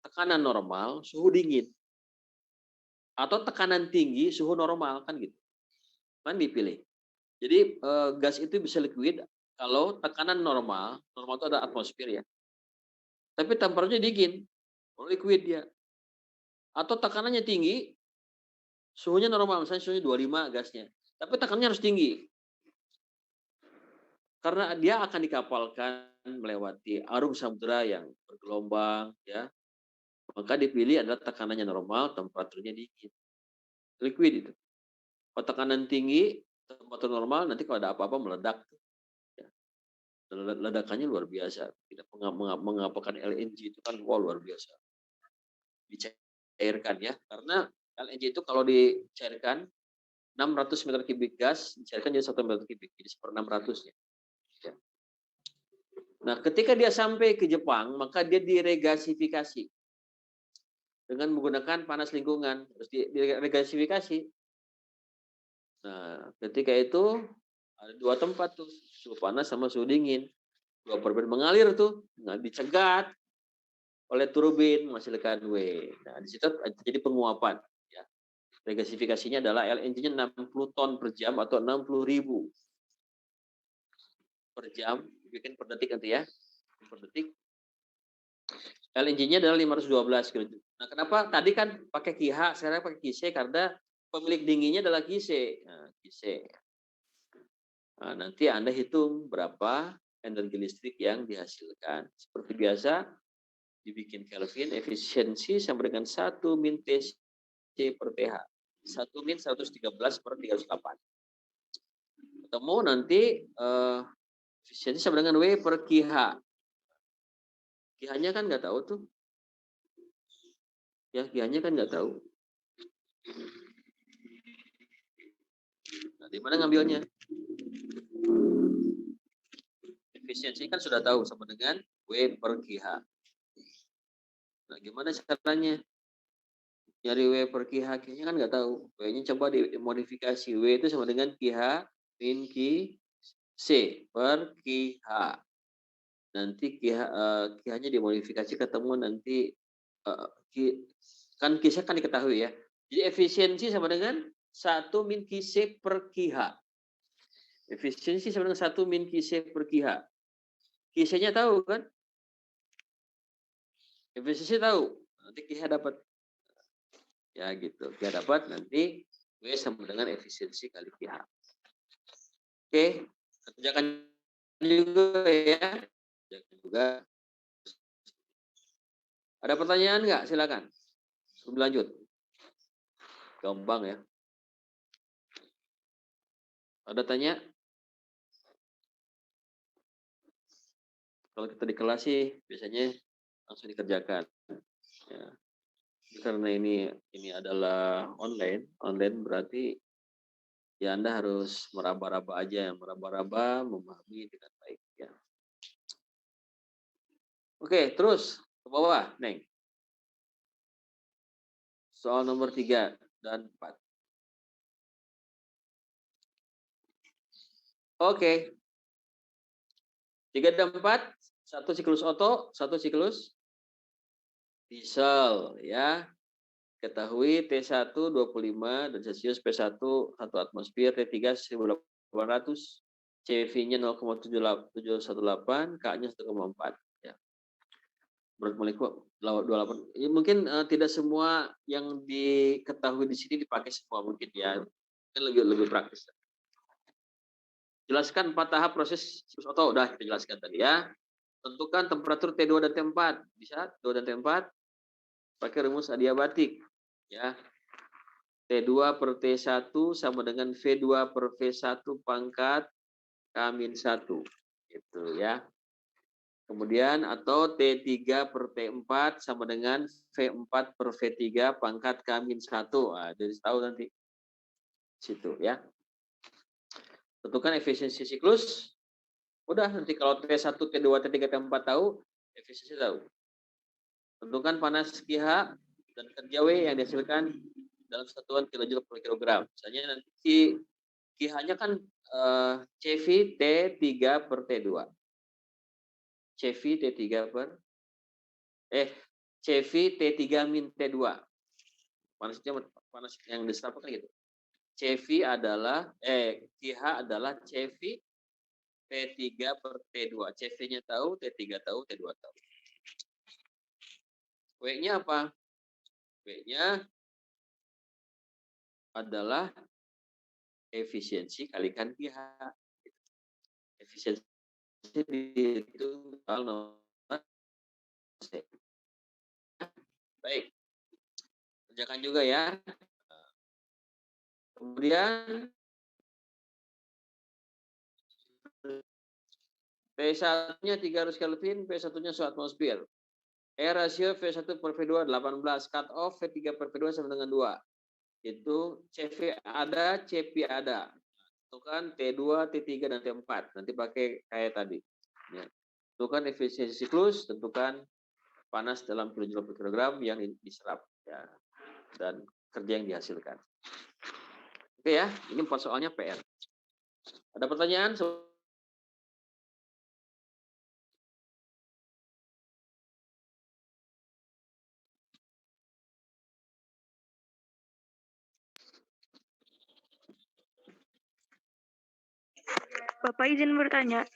tekanan normal, suhu dingin. Atau tekanan tinggi, suhu normal kan gitu. Kan dipilih. Jadi gas itu bisa liquid kalau tekanan normal itu ada atmosfer ya. Tapi temperaturnya dingin, liquid dia. Atau tekanannya tinggi, suhunya normal, misalnya suhunya 25 gasnya. Tapi tekanannya harus tinggi. Karena dia akan dikapalkan melewati arung samudera yang bergelombang ya. Maka dipilih adalah tekanannya normal, temperaturnya dingin. Liquid itu. Kalau tekanan tinggi, temperatur normal, nanti kalau ada apa-apa meledak. Ya. Ledakannya luar biasa. Tidak mengapakan LNG itu kan luar biasa. Dicairkan ya. Karena LNG itu kalau dicairkan 600 meter kubik gas dicairkan jadi 1 meter kubik. Jadi 1/600-nya. Ya. Nah, ketika dia sampai ke Jepang, maka dia diregasifikasi dengan menggunakan panas lingkungan. Terus diregasifikasi. Nah, ketika itu ada 2 tempat tuh, suhu panas sama suhu dingin. 2 perbedaan mengalir tuh, nah dicegat oleh turbin menghasilkan W. Nah, di situ terjadi penguapan. Ya. Regasifikasinya adalah LNG-nya 60 ton per jam atau 60.000 per jam, bikin per detik nanti ya, per detik. LNG-nya adalah 512 kJ. Nah, kenapa tadi kan pakai KIH, sekarang pakai KISE karena pemilik dinginnya adalah KISE. Nah, KISE. Nah, nanti Anda hitung berapa energi listrik yang dihasilkan. Seperti biasa, dibikin Kelvin, efisiensi sama dengan 1 min TC per TH. 1 min 113 per 308. Ketemu nanti efisiensi sama dengan W per KIH. KIH-nya kan nggak tahu tuh. Ya, KIH-nya kan nggak tahu. Nah, di mana ngambilnya? Efisiensi kan sudah tahu sama dengan W per KIH. Nah, gimana caranya? Nyari W per KIH, KIH-nya kan nggak tahu. W-nya coba dimodifikasi. W itu sama dengan KIH min KIC per KIH. Nanti KIH-nya dimodifikasi ketemu nanti kan KIC kan diketahui ya. Jadi efisiensi sama dengan 1 min KIC per KIH. Efisiensi sama dengan 1 min KIC per KIH. KIC-nya tahu kan? Efisiensi tahu. Nanti KIH dapat. Ya gitu. KIH dapat nanti W sama dengan efisiensi kali KIH. Oke. Kerjakan juga ya. Juga. Ada pertanyaan nggak? Silakan. Sebelum lanjut. Gampang ya. Ada tanya? Kalau kita di kelas sih biasanya langsung dikerjakan. Ya. Karena ini adalah online berarti ya Anda harus meraba-raba aja, meraba-raba, memahami dengan baik ya. Oke, terus ke bawah, Neng. Soal nomor 3 dan 4. Oke. 3 dan 4, satu siklus Otto, satu siklus diesel ya. Ketahui T1 25 derajat Celcius, P1 1 atmosfer, T3 1800, CV-nya 0,718, K-nya 1,4 ya. Berat molekul 28. Ya, mungkin tidak semua yang diketahui di sini dipakai semua mungkin ya. Kan lebih praktis. Jelaskan 4 tahap proses siklus Otto. Udah kita jelaskan tadi ya. Tentukan temperatur T2 dan T4. Bisa T2 dan T4 pakai rumus adiabatik. Ya. T2 per T1 sama dengan V2 per V1 pangkat K-1. Gitu ya. Kemudian atau T3 per T4 sama dengan V4 per V3 pangkat K-1. Nah, jadi tahu nanti. Situ ya. Tentukan efisiensi siklus. Udah nanti kalau T1, T2, T3, T4 tahu, efisiensi tahu. Tentukan panas KH dan kerja W yang dihasilkan dalam satuan kilojoule per kilogram. Misalnya nanti KH-nya kan CV T3 per T2. CV T3 per CV T3 min T2. Panas yang diserap kan gitu. CV adalah KH adalah CV T3 per T2. CV-nya tahu, T3 tahu, T2 tahu. W-nya apa? W-nya adalah efisiensi kalikan KH. Efisiensi itu kalau baik. Kerjakan juga ya. Kemudian P1-nya 300 Kelvin, P1-nya 1 atmosfer. Rasio V1 per V2 18, cut off V3 per V2 sama dengan 2. Itu CV ada, CP ada. Tentukan T2, T3, dan T4. Nanti pakai kayak tadi. Ya. Tentukan efisiensi siklus, tentukan panas dalam kilojoule per kilogram yang diserap. Ya. Dan kerja yang dihasilkan. Oke ya, ini soalnya PR. Ada pertanyaan? Bapak izin bertanya.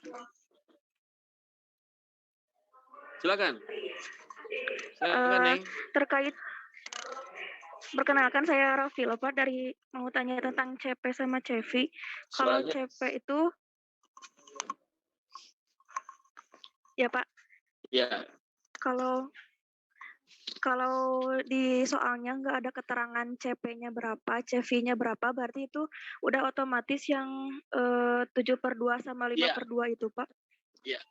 Silakan. Silakan, Neng. Terkait perkenalkan saya Rafila Pak dari mau tanya tentang CP sama CV. Kalau CP itu ya Pak. Ya. Kalau di soalnya nggak ada keterangan CP-nya berapa, CV-nya berapa, berarti itu udah otomatis yang 7/2 sama 5/2 itu Pak? Iya.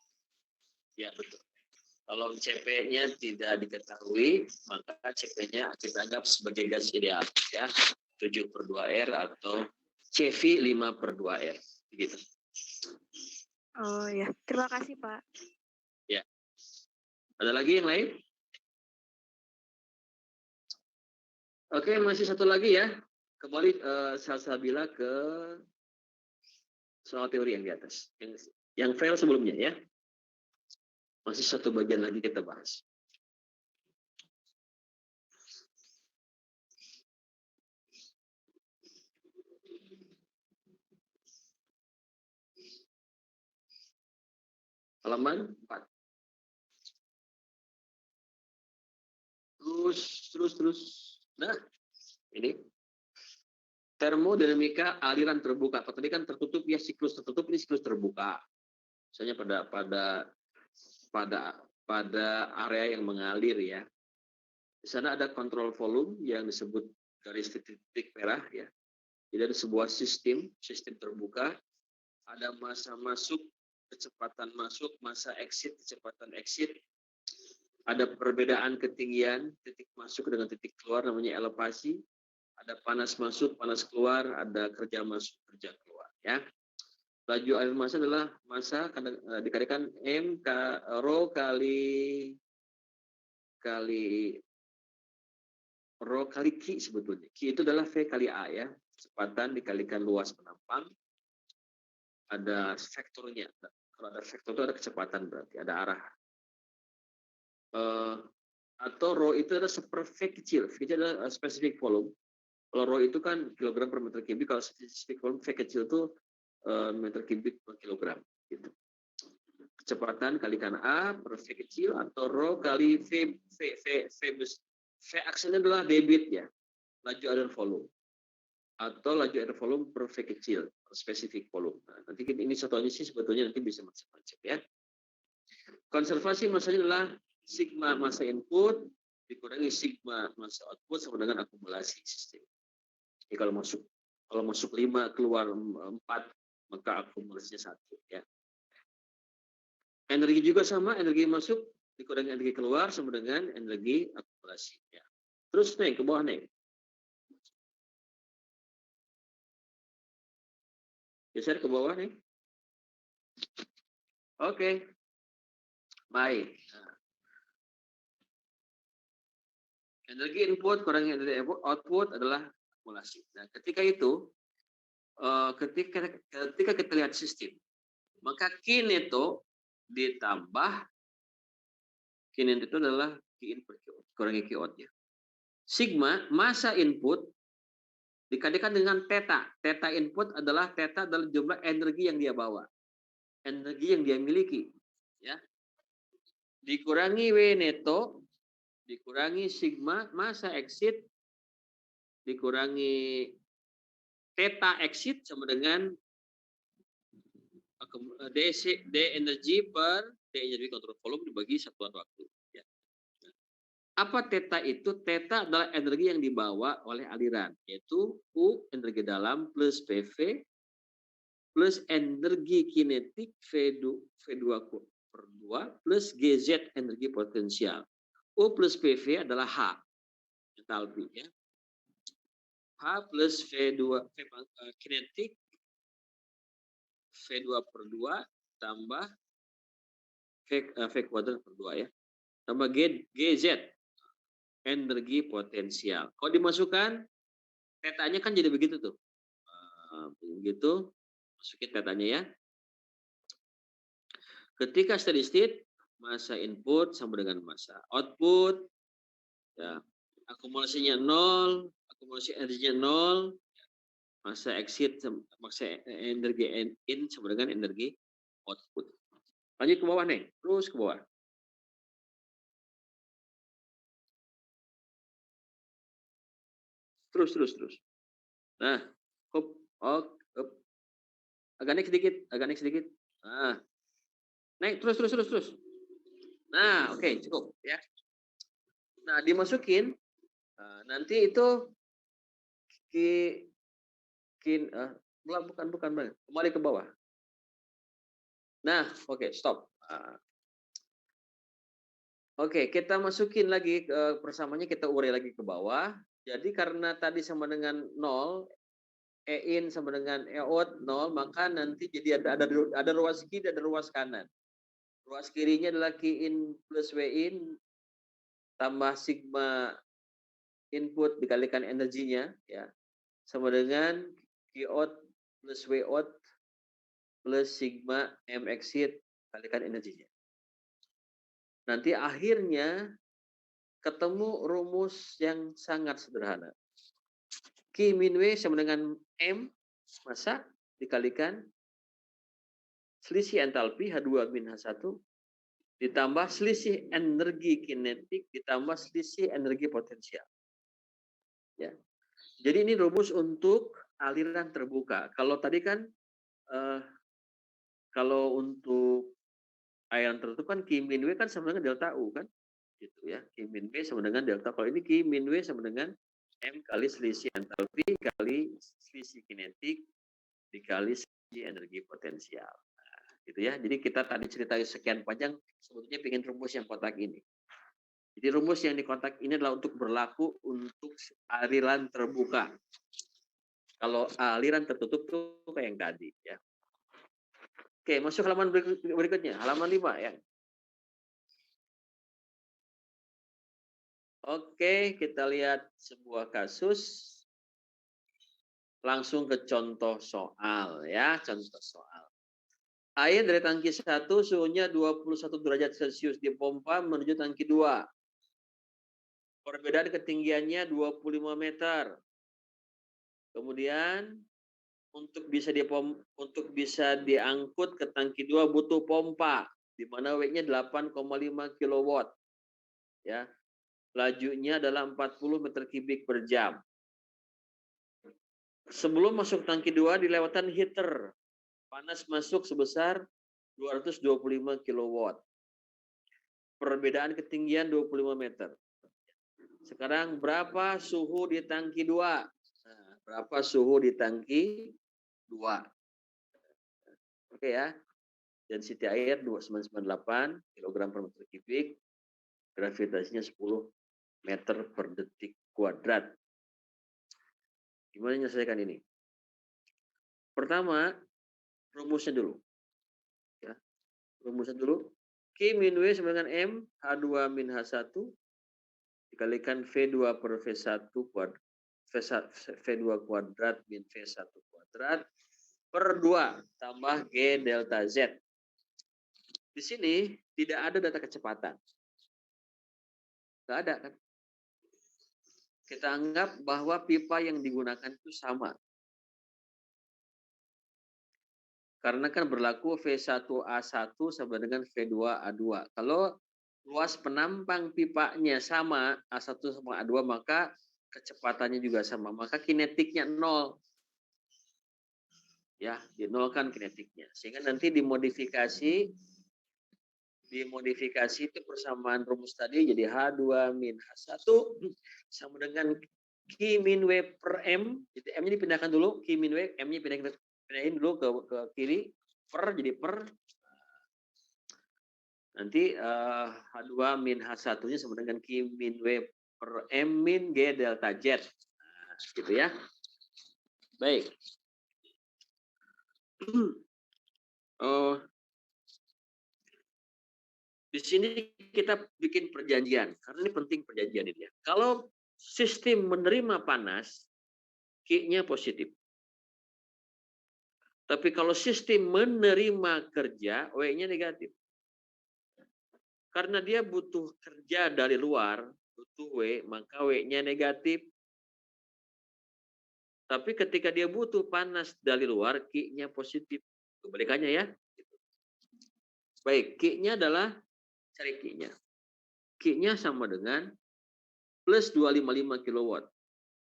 Ya, betul. Kalau CP-nya tidak diketahui, maka CP-nya kita anggap sebagai gas ideal. Ya, 7/2R atau CV 5/2R. Gitu. Oh ya, terima kasih Pak. Ya. Ada lagi yang lain? Oke, masih satu lagi ya. Kembali Salsabila ke soal teori yang di atas. Yang file sebelumnya ya. Masih satu bagian lagi kita bahas. Halaman 4. Terus. Nah, ini termodinamika aliran terbuka. Kalau tadi kan tertutup ya, siklus tertutup, ini siklus terbuka. Misalnya pada area yang mengalir ya. Di sana ada kontrol volume yang disebut garis titik merah ya. Jadi ada sebuah sistem terbuka. Ada masa masuk, kecepatan masuk, masa exit, kecepatan exit. Ada perbedaan ketinggian titik masuk dengan titik keluar namanya elevasi. Ada panas masuk, panas keluar, ada kerja masuk, kerja keluar ya. Laju air massa adalah massa dikalikan M rho kali Q sebetulnya. Q itu adalah V kali A ya. Kecepatan dikalikan luas penampang. Ada vektornya. Kalau ada vektor itu ada kecepatan berarti, ada arah. Atau rho itu adalah V kecil. V kecil adalah specific volume. Kalau rho itu kan kilogram per meter kubik. Kalau specific volume V kecil itu meter kubik per kilogram. Gitu. Kecepatan kalikan A per V kecil atau rho kali V akselnya adalah debit ya. Laju air volume. Atau laju air volume per V kecil. spesifik volume. Nah, nanti ini contohnya sih sebetulnya nanti bisa macam-macam ya. Konservasi masanya adalah sigma masa input dikurangi sigma masa output sama dengan akumulasi sistem. Jadi kalau masuk 5 keluar 4 maka akumulasinya 1 ya. Energi juga sama, energi masuk dikurangi energi keluar sama dengan energi akumulasi ya. Terus nih ke bawah nih. Geser ke bawah nih. Oke. Baik. Nah. Energi input kurangi energi output adalah akumulasi. Nah, ketika itu, ketika kita lihat sistem, maka kineto ditambah kineto itu adalah Q in per Q out, kurangi Q out-nya. Sigma masa input dikalikan dengan theta. Theta input adalah theta adalah jumlah energi yang dia bawa, energi yang dia miliki, ya. Dikurangi W neto, dikurangi sigma masa exit, dikurangi theta exit sama dengan D energi per D energi kontrol volume dibagi satuan waktu. Ya. Apa theta itu? Theta adalah energi yang dibawa oleh aliran, yaitu U energi dalam plus PV plus energi kinetik V2 per 2 plus GZ energi potensial. U plus PV adalah H, entalpi ya. H plus V2 kinetik V2 per 2 tambah V kuadrat per 2 ya. Tambah GZ energi potensial. Kalau dimasukkan tetanya kan jadi begitu tuh. Begitu masukin tetanya ya. Ketika steady state, masa input sama dengan masa output, ya, akumulasinya 0, akumulasi energinya 0, masa exit, masa energi in sama dengan energi output. Lanjut ke bawah nih, terus ke bawah. Terus. Nah, agak naik sedikit. Nah, naik terus. Nah, oke, cukup ya. Nah, dimasukin nanti itu bukan kembali ke bawah. Nah, oke, stop. Oke, kita masukin lagi persamanya, kita urai lagi ke bawah. Jadi karena tadi sama dengan 0, E in sama dengan E out 0, maka nanti jadi ada ruas kiri, ada ruas kanan. Ruas kirinya adalah Q in plus W in tambah sigma input dikalikan energinya ya, sama dengan Q out plus W out plus sigma M exit kalikan energinya. Nanti akhirnya ketemu rumus yang sangat sederhana. Q min W sama dengan M masa dikalikan selisih entalpi H2 min H1 ditambah selisih energi kinetik ditambah selisih energi potensial. Ya. Jadi ini rumus untuk aliran terbuka. Kalau tadi kan kalau untuk aliran tertutup kan Q min W kan sama dengan delta U kan? Gitu ya. Q min W sama dengan delta. Kalau ini Q min W sama dengan M kali selisih entalpi kali selisih kinetik dikali selisih energi potensial. Gitu ya. Jadi kita tadi cerita sekian panjang sebetulnya pengen rumus yang kotak ini. Jadi rumus yang di kotak ini adalah untuk berlaku untuk aliran terbuka. Kalau aliran tertutup tuh kayak yang tadi ya. Oke, masuk halaman berikutnya, halaman 5 ya. Oke, kita lihat sebuah kasus. Langsung ke contoh soal ya, contoh soal. Air dari tangki 1 suhunya 21 derajat Celcius dipompa menuju tangki 2. Perbedaan ketinggiannya 25 meter. Kemudian untuk bisa diangkut ke tangki 2 butuh pompa di mana W-nya 8,5 kW. Ya. Lajunya adalah 40 meter kubik per jam. Sebelum masuk tangki 2 dilewatan heater. Panas masuk sebesar 225 kW. Perbedaan ketinggian 25 meter. Sekarang berapa suhu di tangki 2? Nah, berapa suhu di tangki 2? Oke ya. Density air 2998 kg per meter kubik. Gravitasinya 10 meter per detik kuadrat. Gimana menyelesaikan ini? Pertama, rumusnya dulu. Ya. Rumusnya dulu. Q min W sama dengan M, H2 min H1, dikalikan V2 per V1 kuadrat, V2 kuadrat min V1 kuadrat, per 2 tambah G delta Z. Di sini tidak ada data kecepatan. Tidak ada kan? Kita anggap bahwa pipa yang digunakan itu sama. Karena kan berlaku V1A1 sama dengan V2A2. Kalau luas penampang pipanya sama, A1 sama A2, maka kecepatannya juga sama. Maka kinetiknya 0. Ya, dinolkan kinetiknya. Sehingga nanti dimodifikasi itu persamaan rumus tadi jadi H2 min H1 sama dengan Q min W per M. Jadi M-nya dipindahkan dulu, Q min W, M-nya pindahin dulu ke kiri, jadi per. Nanti H2 min H1-nya sama dengan Q min W per M min G delta Z. Nah, gitu ya. Baik. Di sini kita bikin perjanjian, karena ini penting perjanjian ini ya. Kalau sistem menerima panas, Q-nya positif. Tapi kalau sistem menerima kerja, W-nya negatif. Karena dia butuh kerja dari luar, butuh W, maka W-nya negatif. Tapi ketika dia butuh panas dari luar, Q-nya positif. Kebalikannya ya. Baik, Q-nya adalah, cari Q-nya. Q-nya sama dengan plus 255 kW.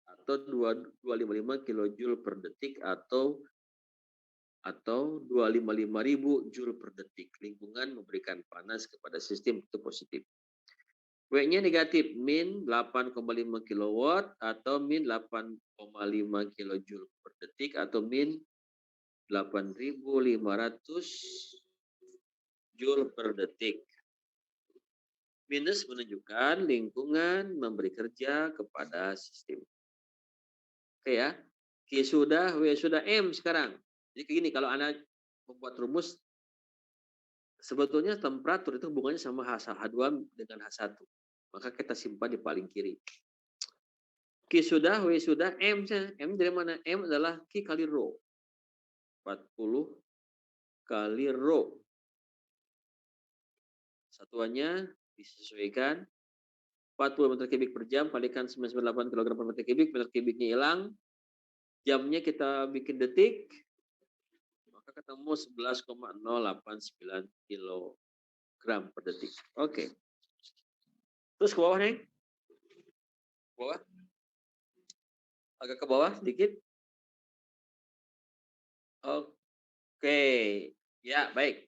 Atau 255 kJ per detik atau 255.000 Joule per detik. Lingkungan memberikan panas kepada sistem itu positif. W-nya negatif, min 8,5 kW atau min 8,5 kJ per detik atau min 8.500 Joule per detik. Minus menunjukkan lingkungan memberi kerja kepada sistem. Oke ya. Q sudah, W sudah, M sekarang. Jadi kayak gini, kalau Anda membuat rumus, sebetulnya temperatur itu hubungannya sama H2 dengan H1. Maka kita simpan di paling kiri. Q sudah, W sudah, M. M dari mana? M adalah Q kali Rho. 40 kali Rho. Satuannya disesuaikan. 40 meter kubik per jam, kalikan 98 kg per meter kubik, meter kubiknya hilang. Jamnya kita bikin detik. Maka ketemu 11,089 kg per detik. Oke. Terus ke bawah, Neng. Bawah. Agak ke bawah sedikit. Oke. Ya, baik.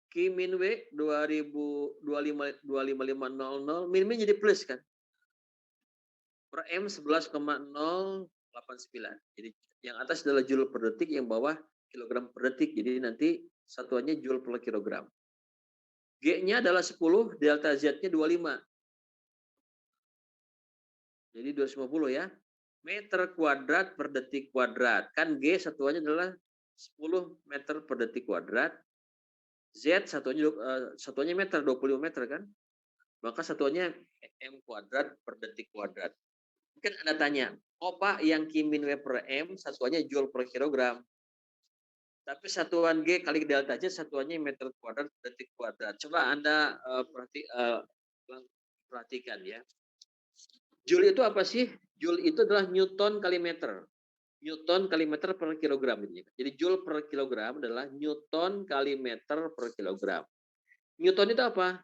Q min W 25500 min jadi plus kan. Per M 11,089. Jadi yang atas adalah Joule per detik, yang bawah kilogram per detik. Jadi nanti satuannya Joule per kilogram. G-nya adalah 10, delta Z-nya 25. Jadi 250 ya. Meter kuadrat per detik kuadrat. Kan G satuannya adalah 10 meter per detik kuadrat. Z satuannya meter, 25 meter kan. Maka satuannya M kuadrat per detik kuadrat. Mungkin Anda tanya, oh Pak, yang Q min W per M satuannya Joule per kilogram. Tapi satuan G kali delta Z satuannya meter kuadrat per detik kuadrat. Coba Anda perhatikan ya. Joule itu apa sih? Joule itu adalah Newton kali meter. Newton kali meter per kilogram. Jadi Joule per kilogram adalah Newton kali meter per kilogram. Newton itu apa?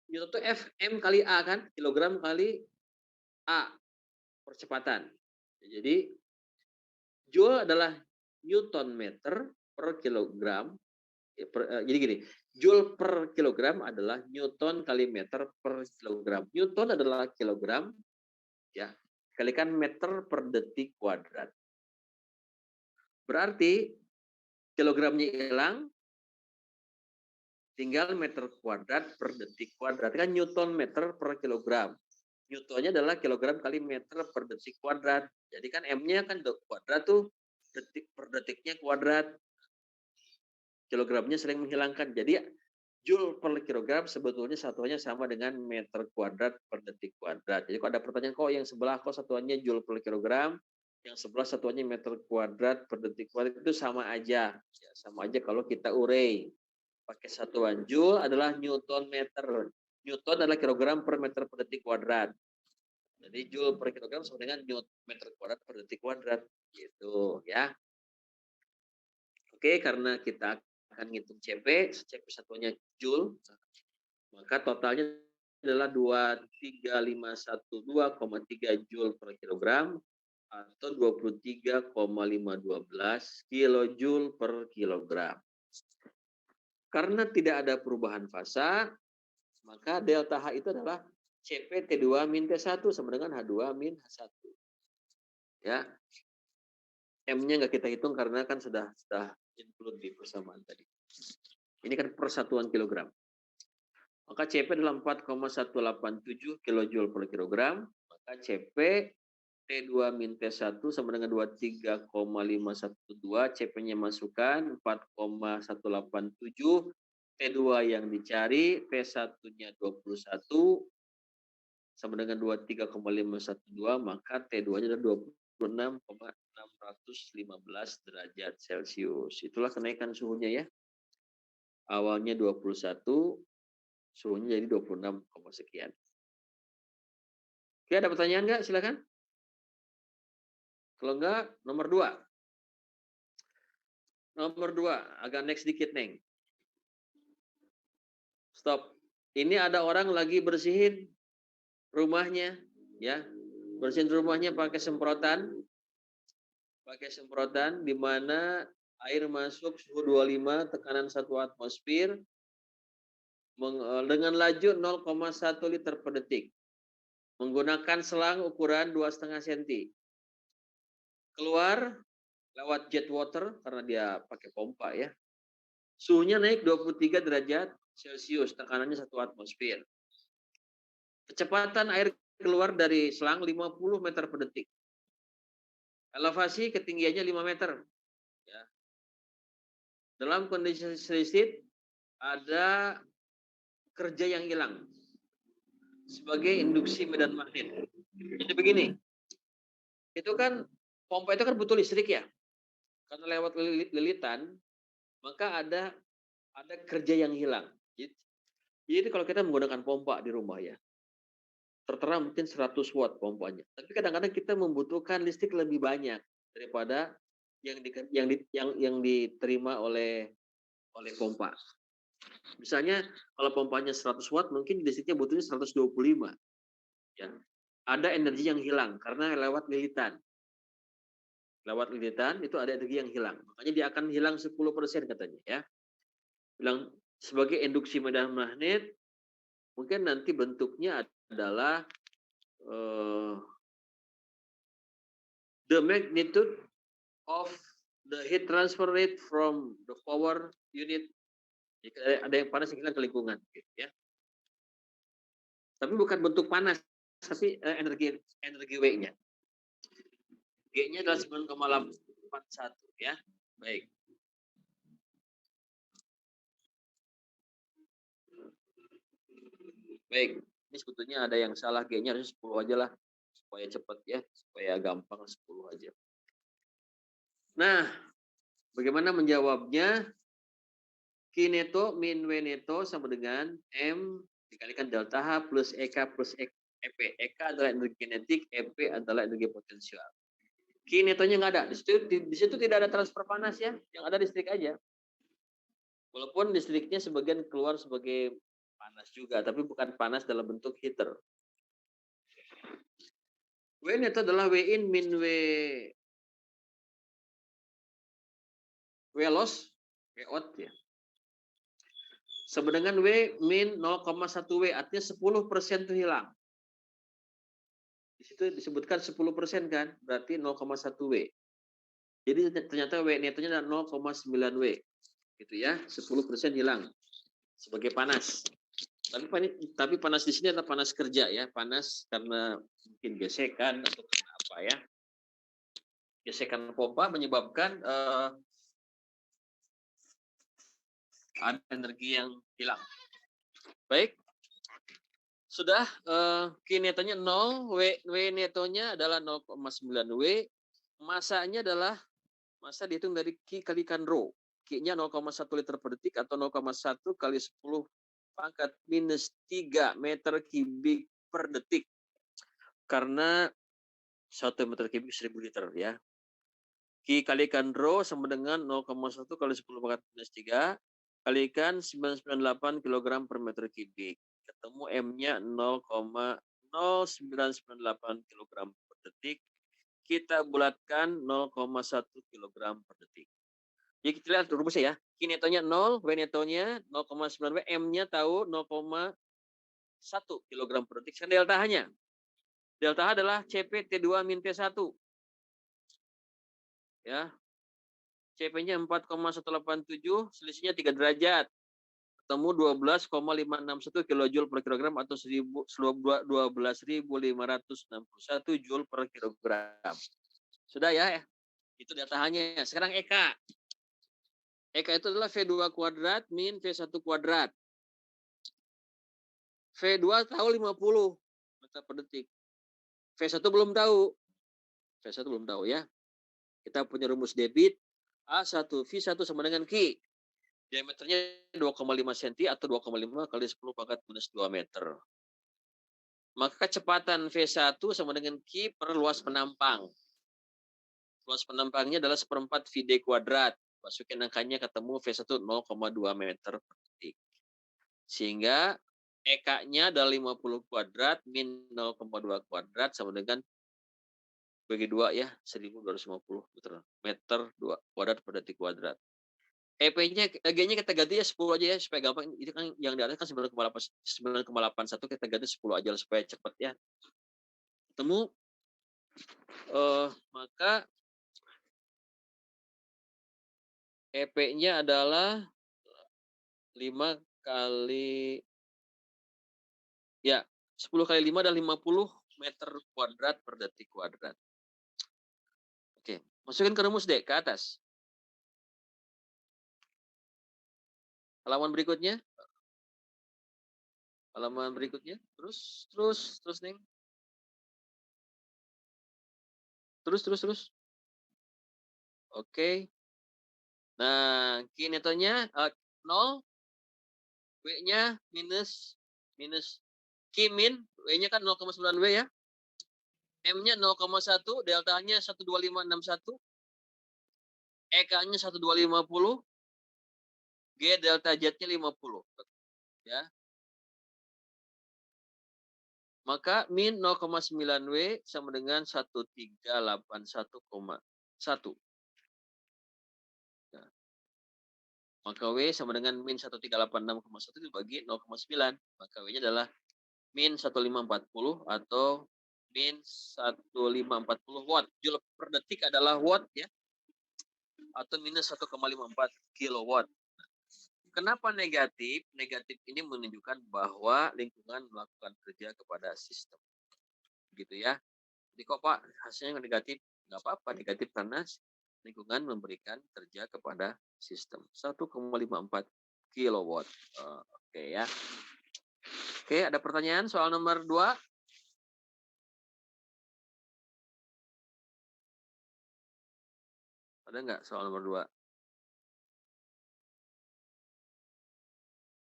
Newton itu F, M kali A kan? Kilogram kali A percepatan. Jadi Joule adalah Newton meter per kilogram. Jadi gini, Joule per kilogram adalah Newton kali meter per kilogram. Newton adalah kilogram, ya, kalikan meter per detik kuadrat. Berarti kilogramnya hilang, tinggal meter kuadrat per detik kuadrat. Kan Newton meter per kilogram. Newtonnya adalah kilogram kali meter per detik kuadrat. Jadi kan M-nya kan kuadrat tuh, detik per detiknya kuadrat. Kilogramnya sering menghilangkan. Jadi Joule per kilogram sebetulnya satuannya sama dengan meter kuadrat per detik kuadrat. Jadi kalau ada pertanyaan, kok yang sebelah kok satuannya Joule per kilogram, yang sebelah satuannya meter kuadrat per detik kuadrat, itu sama aja. Ya, sama aja kalau kita urei. Pakai satuan Joule adalah Newton meter. Newton adalah kilogram per meter per detik kuadrat. Jadi Joule per kilogram sama dengan meter kuadrat per detik kuadrat. Gitu ya. Oke, karena kita akan ngitung CP satuannya Joule, maka totalnya adalah 23512,3 Joule per kilogram atau 23,512 kilojoule per kilogram. Karena tidak ada perubahan fasa, maka delta H itu adalah CP T2 min T1 sama dengan H2 min H1. Ya. M-nya nggak kita hitung karena kan sudah include di persamaan tadi. Ini kan persatuan kilogram. Maka CP adalah 4,187 kilojoule per kilogram. Maka CP T2 min T1 sama dengan 23,512. CP-nya masukkan 4,187. T2 yang dicari, T1-nya 21 sama dengan 23,512, maka T2-nya adalah 26,615 derajat Celcius. Itulah kenaikan suhunya ya. Awalnya 21, suhunya jadi 26, sekian. Oke, ada pertanyaan nggak? Silakan. Kalau enggak, nomor 2. Nomor 2, agak next dikit, Neng. Stop. Ini ada orang lagi bersihin rumahnya, ya. Bersihin rumahnya pakai semprotan. Pakai semprotan di mana air masuk suhu 25, tekanan 1 atmosfer dengan laju 0,1 liter per detik. Menggunakan selang ukuran 2,5 cm. Keluar lewat jet water karena dia pakai pompa ya. Suhunya naik 23 derajat Celcius, tekanannya 1 atmosfer. Kecepatan air keluar dari selang 50 meter per detik. Elevasi ketinggiannya 5 meter. Ya. Dalam kondisi steady state ada kerja yang hilang sebagai induksi medan magnet. Jadi begini, itu kan pompa itu kan butuh listrik ya, karena lewat lilitan, maka ada kerja yang hilang. Jadi kalau kita menggunakan pompa di rumah ya, tertera mungkin 100 watt pompanya, tapi kadang-kadang kita membutuhkan listrik lebih banyak daripada yang diterima oleh pompa. Misalnya kalau pompanya 100 watt, mungkin listriknya butuhnya 125. Ya. Ada energi yang hilang karena lewat lilitan. Lewat lilitan itu ada energi yang hilang. Makanya dia akan hilang 10% katanya ya. Bilang sebagai induksi medan magnet, mungkin nanti bentuknya adalah the magnitude of the heat transfer rate from the power unit. Jika ada yang panas yang hilang ke lingkungan, gitu, ya. Tapi bukan bentuk panas, tapi energi W-nya. G-nya adalah 9,841 ya. Baik. Baik, ini sebetulnya ada yang salah, G-nya harus 10 aja lah supaya cepat ya, supaya gampang 10 aja. Nah, bagaimana menjawabnya? Q neto min W neto sama dengan M dikalikan delta H plus EK plus EP. EK adalah energi kinetik, EP adalah energi potensial. Q netonya nggak ada. Di situ tidak ada transfer panas ya, yang ada listrik aja. Walaupun listriknya sebagian keluar sebagai panas juga, tapi bukan panas dalam bentuk heater. W neto adalah W in min W loss, W out ya. Sama dengan W min 0,1 W, artinya 10% itu hilang. Di situ disebutkan 10% kan, berarti 0,1 W. Jadi ternyata W netonya adalah 0,9 W. Gitu ya, 10% hilang sebagai panas. Tapi panas di sini adalah panas kerja ya, panas karena mungkin gesekan atau apa ya. Gesekan pompa menyebabkan ada energi yang hilang. Baik, sudah Q netonya 0, W netonya adalah 0,9 W, masanya adalah masa dihitung dari Q kalikan rho. Q-nya 0,1 liter per detik atau 0,1 kali 10 pangkat minus 3 meter kubik per detik. Karena 1 meter kubik 1000 liter ya. Q kalikan rho sama dengan 0,1 kali 10 pangkat minus 3 kalikan 998 kg per meter kubik. Ketemu M-nya 0,0998 kg per detik. Kita bulatkan 0,1 kg per detik. Jadi kita lihat rumusnya ya. Q netonya 0, W netonya 0,9 W, M-nya tahu 0,1 kg per detik. Sekarang delta H-nya. Delta H adalah CP T2 min T1. Ya. CP-nya 4,187, selisihnya 3 derajat. Ketemu 12,561 kJ per kilogram atau 12.561 Joule per kilogram. Sudah ya? Itu data H-nya. Sekarang EK. EK itu adalah V2 kuadrat min V1 kuadrat. V2 tahu 50 meter per detik. V1 belum tahu. V1 belum tahu ya. Kita punya rumus debit. A1 V1 sama dengan Q. Diameternya 2,5 cm atau 2,5 kali 10 pangkat minus 2 meter. Maka kecepatan V1 sama dengan Q per luas penampang. Luas penampangnya adalah 1/4 VD kuadrat. Masukin angkanya ketemu V1 0,2 meter per detik. Sehingga EK-nya adalah 50 kuadrat min 0,2 kuadrat sama dengan bagi 2 ya, 1250 meter 2 kuadrat per detik kuadrat. EP-nya, G-nya kita ganti ya 10 aja ya supaya gampang. Itu kan yang di atas kan 9,81, kita ganti 10 aja supaya cepat ya. Ketemu maka EP-nya adalah 5 kali ya 10 kali 5 adalah 50 meter kuadrat per detik kuadrat. Oke, masukin ke rumus D ke atas. Halaman berikutnya. Halaman berikutnya. Terus nih. Terus. Oke. Nah, Q netonya 0. W-nya minus Q min, W-nya kan 0,9 W ya. M-nya 0,1, delta-nya 12561. EK-nya 1250. G delta Z-nya 50. Ya. Maka min 0,9 W sama dengan 1381,1. Nah, maka W sama dengan min 1386,1 dibagi 0,9. Maka W-nya adalah min 1540 atau min 1540 watt. Joule per detik adalah watt ya. Atau minus 1,54 kilowatt. Kenapa negatif? Negatif ini menunjukkan bahwa lingkungan melakukan kerja kepada sistem. Gitu ya. Jadi kok Pak hasilnya negatif? Nggak apa-apa, negatif karena lingkungan memberikan kerja kepada sistem. 1,54 kilowatt. Oke ya. Oke, ada pertanyaan soal nomor 2? Ada nggak soal nomor 2?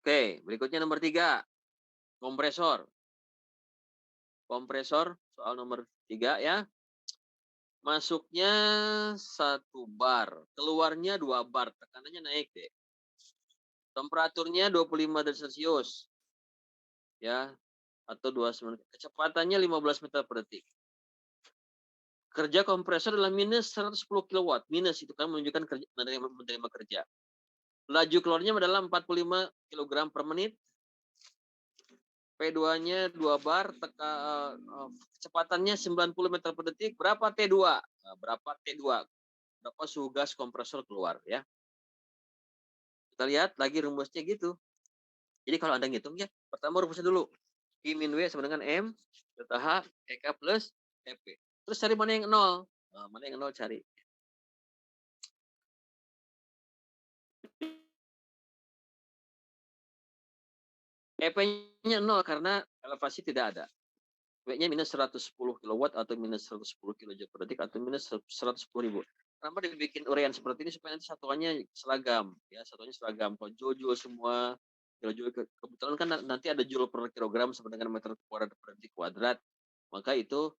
Oke, berikutnya nomor 3. Kompresor. Kompresor, soal nomor 3 ya. Masuknya 1 bar, keluarnya 2 bar, tekanannya naik deh. Temperaturnya 25 derajat Celcius. Ya, atau 29. Kecepatannya 15 meter per detik. Kerja kompresor adalah minus 110 kW. Minus itu kan menunjukkan menerima kerja. Laju keluarnya adalah 45 kg per menit. P2-nya 2 bar, kecepatannya 90 meter per detik. Berapa T2? Nah, berapa T2? Berapa suhu gas kompresor keluar ya? Kita lihat lagi rumusnya gitu. Jadi kalau Anda ngitung ya, pertama rumusnya dulu. I min W sama dengan M, delta H, EK plus EP. Terus cari mana yang 0. Nah, mana yang 0 cari. EP-nya 0 karena elevasi tidak ada. W-nya minus 110 kW atau minus 110 kJ per detik atau minus 110.000. Kenapa dibikin uraian seperti ini supaya nanti satuannya seragam ya, satuannya seragam. Kalau joule semua joule kebetulan kan nanti ada joule per kilogram sama dengan meter kuadrat per detik kuadrat. Maka itu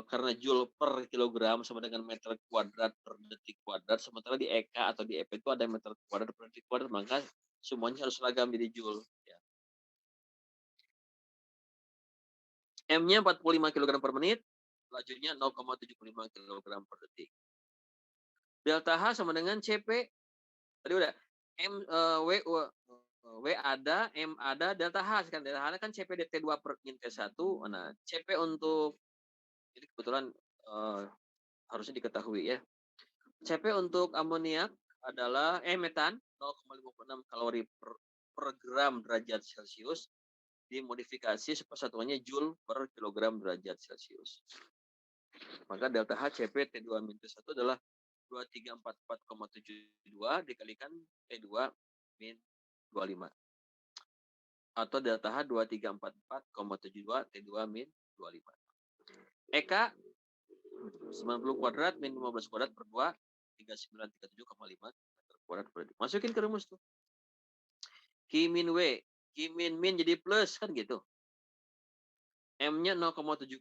karena joule per kilogram sama dengan meter kuadrat per detik kuadrat, sementara di EK atau di EP itu ada meter kuadrat per detik kuadrat, maka semuanya harus seragam jadi joule ya. M-nya 45 kg per menit, lajunya 0,75 kg per detik. Delta H sama dengan CP. Tadi udah W ada, M ada, delta H kan. Delta H kan CP DT2 per min T1. Nah, CP untuk ini kebetulan harusnya diketahui ya. CP untuk amoniak adalah metan 0,56 kalori per gram derajat Celcius, dimodifikasi satuannya joule per kilogram derajat Celcius. Maka delta H CP T2 min T1 adalah 2344,72 dikalikan T2 min 25. Atau delta H 2344,72 T2 min 25. EK 90 kuadrat min 15 kuadrat per 2, 3937,5 meter kuadrat per detik. Masukin ke rumus tuh. Q min W, Q min jadi plus kan gitu. M-nya 0,75.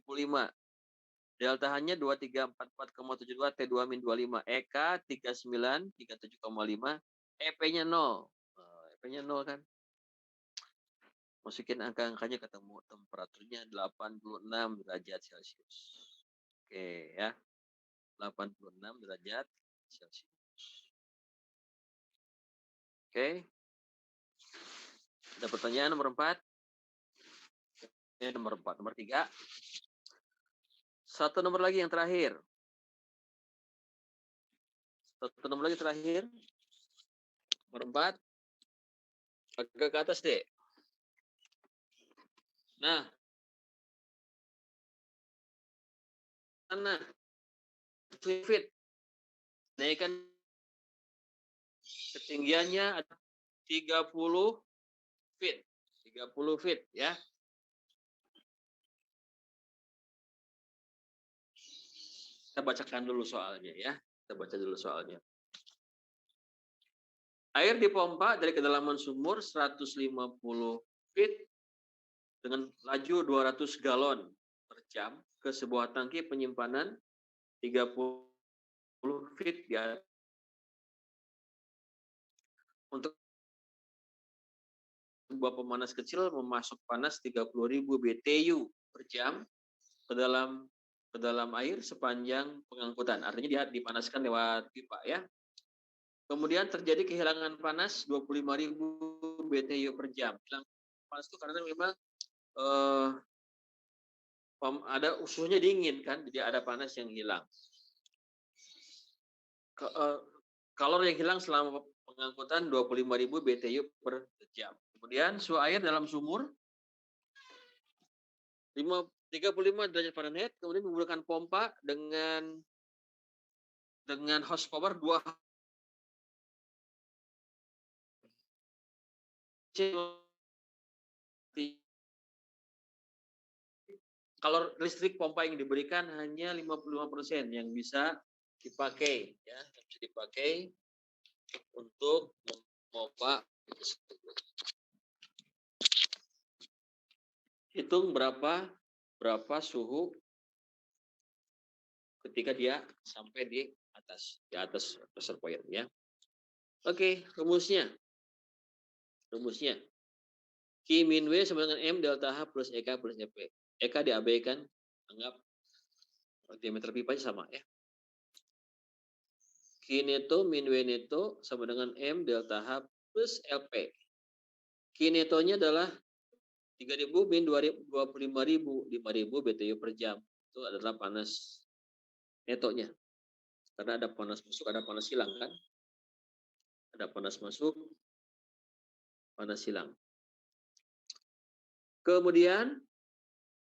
Delta H-nya 2344,72 T2 min 25. EK 3937,5. EP-nya 0. EP-nya 0 kan. Masukin angka-angkanya ketemu, temperaturnya 86 derajat Celcius. Oke ya. 86 derajat Celcius. Oke. Ada pertanyaan nomor 4? Nomor 4. Nomor 3. Satu nomor lagi yang terakhir. Satu nomor lagi terakhir. Nomor 4. Agak ke atas deh. Nah. Nah. Feet. Naikkan ketinggiannya 30 feet. 30 feet ya. Kita bacakan dulu soalnya ya. Kita baca dulu soalnya. Air dipompa dari kedalaman sumur 150 feet dengan laju 200 galon per jam ke sebuah tangki penyimpanan 30 feet di atas. Untuk sebuah pemanas kecil memasuk panas 30.000 BTU per jam ke dalam air sepanjang pengangkutan. Artinya dia dipanaskan lewat pipa ya. Kemudian terjadi kehilangan panas 25.000 BTU per jam. Hilang panas itu karena memang ada suhunya dingin kan, jadi ada panas yang hilang. Kalori yang hilang selama pengangkutan 25.000 BTU per jam. Kemudian suhu air dalam sumur 35 derajat Fahrenheit, kemudian menggunakan pompa dengan horsepower 2 kalau listrik pompa yang diberikan hanya 55% yang bisa dipakai ya, bisa dipakai untuk memompa. Hitung berapa suhu ketika dia sampai di atas reservoir ya. Oke, rumusnya. Q min W sama dengan M delta H plus EK plus EP. EK diabaikan, anggap Diameter pipanya sama ya. Q neto min W neto sama dengan M delta H plus LP. Q netonya adalah 3.000 min 25.000, 5.000 BTU per jam. Itu adalah panas netonya. Karena ada panas masuk, ada panas hilang kan? Ada panas masuk, panas hilang. Kemudian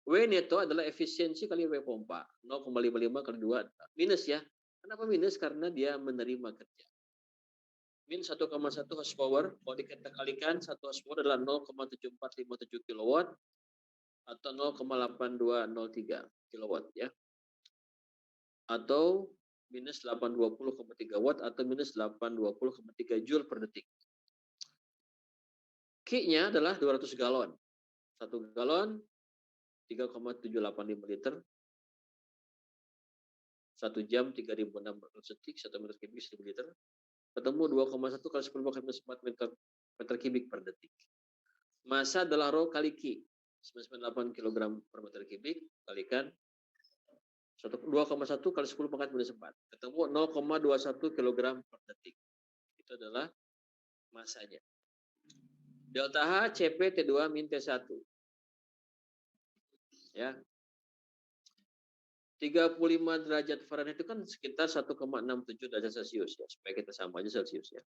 W neto adalah efisiensi kali W pompa. 0,55 kali 2. Minus ya. Kenapa minus? Karena dia menerima kerja. Min 1,1 horsepower. Kalau kita kalikan 1 horsepower adalah 0,7457 kW atau 0,8203 kW ya. Atau minus 820,3 watt atau minus 820,3 joule per detik. Q-nya adalah 200 galon. 1 galon 3,785 liter. 1 jam 3.600 detik, 1 meter kubik 1.000 liter. Ketemu 2,1 kali 10 kali 4 meter kubik per detik. Massa adalah rho kali Q. 98 kg per meter kubik kalikan 2,1 kali 10 pangkat minus 4. Ketemu 0,21 kg per detik. Itu adalah massanya. Delta H CP T2 min T1. Ya. 35 derajat Fahrenheit itu kan sekitar 1,67 derajat Celcius ya, supaya kita sama aja Celcius ya.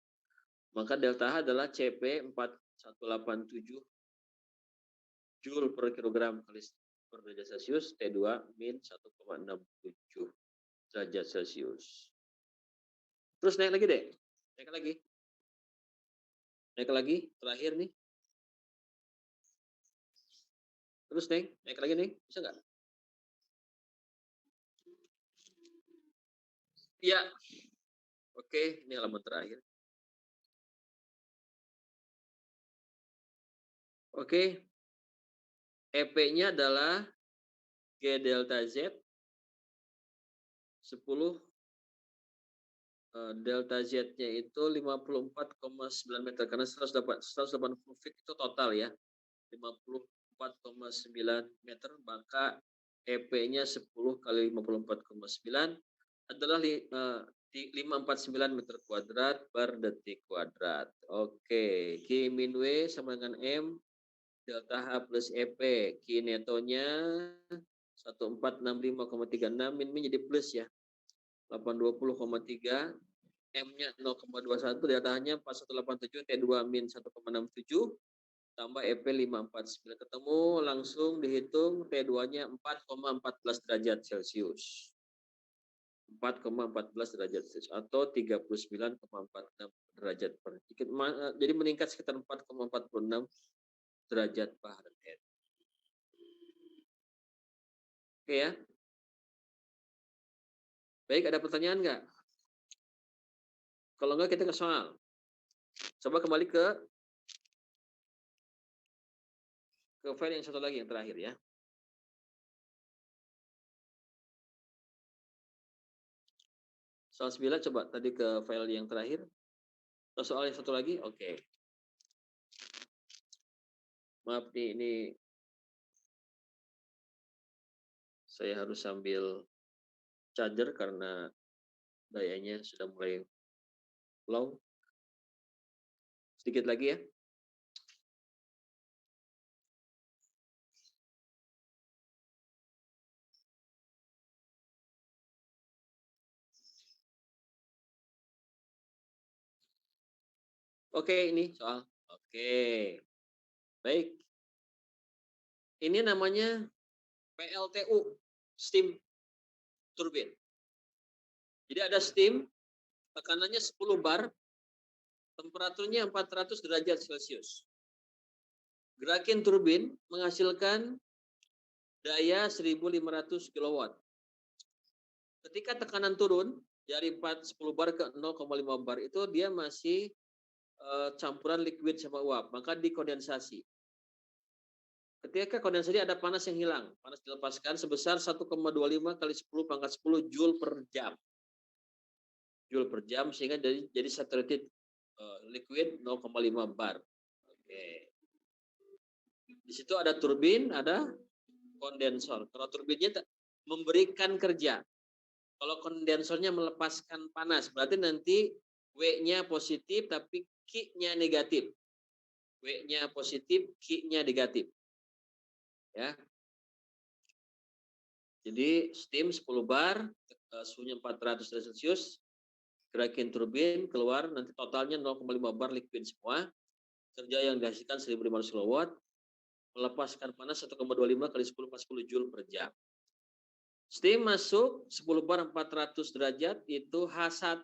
Maka delta H adalah CP 4187 Joule per kilogram kali per derajat Celcius, T2 min 1,67 derajat Celcius. Terus naik lagi deh. Naik lagi. Naik lagi, terakhir nih. Terus naik lagi nih, bisa nggak? Ya, oke, ini halaman terakhir. Oke, EP-nya adalah G delta Z 10 delta Z-nya itu 54,9 meter karena 180 feet itu total ya. 54,9 meter, maka EP-nya 10 kali 54,9 adalah 549 meter kuadrat per detik kuadrat. Oke, Q min W sama dengan M delta H plus EP. Q netonya 1465,36 min jadi plus ya. 820,3, M-nya 0,21, delta-nya 4187, T2 min 1,67 tambah EP 549. Ketemu langsung dihitung T2-nya 4,14 derajat Celcius. 4,14 derajat Celcius atau 39,46 derajat per detik. Jadi meningkat sekitar 4,46 derajat Fahrenheit. Oke ya. Baik, ada pertanyaan nggak? Kalau nggak kita ke soal. Coba kembali ke file yang satu lagi yang terakhir ya. Soal 9 coba tadi ke file yang terakhir. Soal yang satu lagi, oke. Maaf nih, ini saya harus sambil charger karena dayanya sudah mulai low. Sedikit lagi ya. Oke, ini soal. Oke. Baik. Ini namanya PLTU, steam turbine. Jadi ada steam, tekanannya 10 bar, temperaturnya 400 derajat Celcius. Gerakin turbin menghasilkan daya 1.500 kW. Ketika tekanan turun dari 10 bar ke 0,5 bar itu dia masih campuran liquid sama uap, maka dikondensasi. Ketika kondensasi ada panas yang hilang, panas dilepaskan sebesar 1,25 kali 10 pangkat 10 Joule per jam. Joule per jam sehingga jadi saturated liquid 0,5 bar. Oke. Di situ ada turbin, ada kondensor. Kalau turbinnya memberikan kerja. Kalau kondensornya melepaskan panas, berarti nanti W-nya positif tapi Q-nya negatif. W-nya positif, Q-nya negatif. Ya. Jadi steam 10 bar, suhunya 400 derajat Celcius, gerakin turbin, keluar nanti totalnya 0,5 bar liquid semua. Kerja yang dihasilkan 1500 kW, melepaskan panas 1,25 kali 10 per 10 Joule per jam. Steam masuk 10 bar 400 derajat itu H1,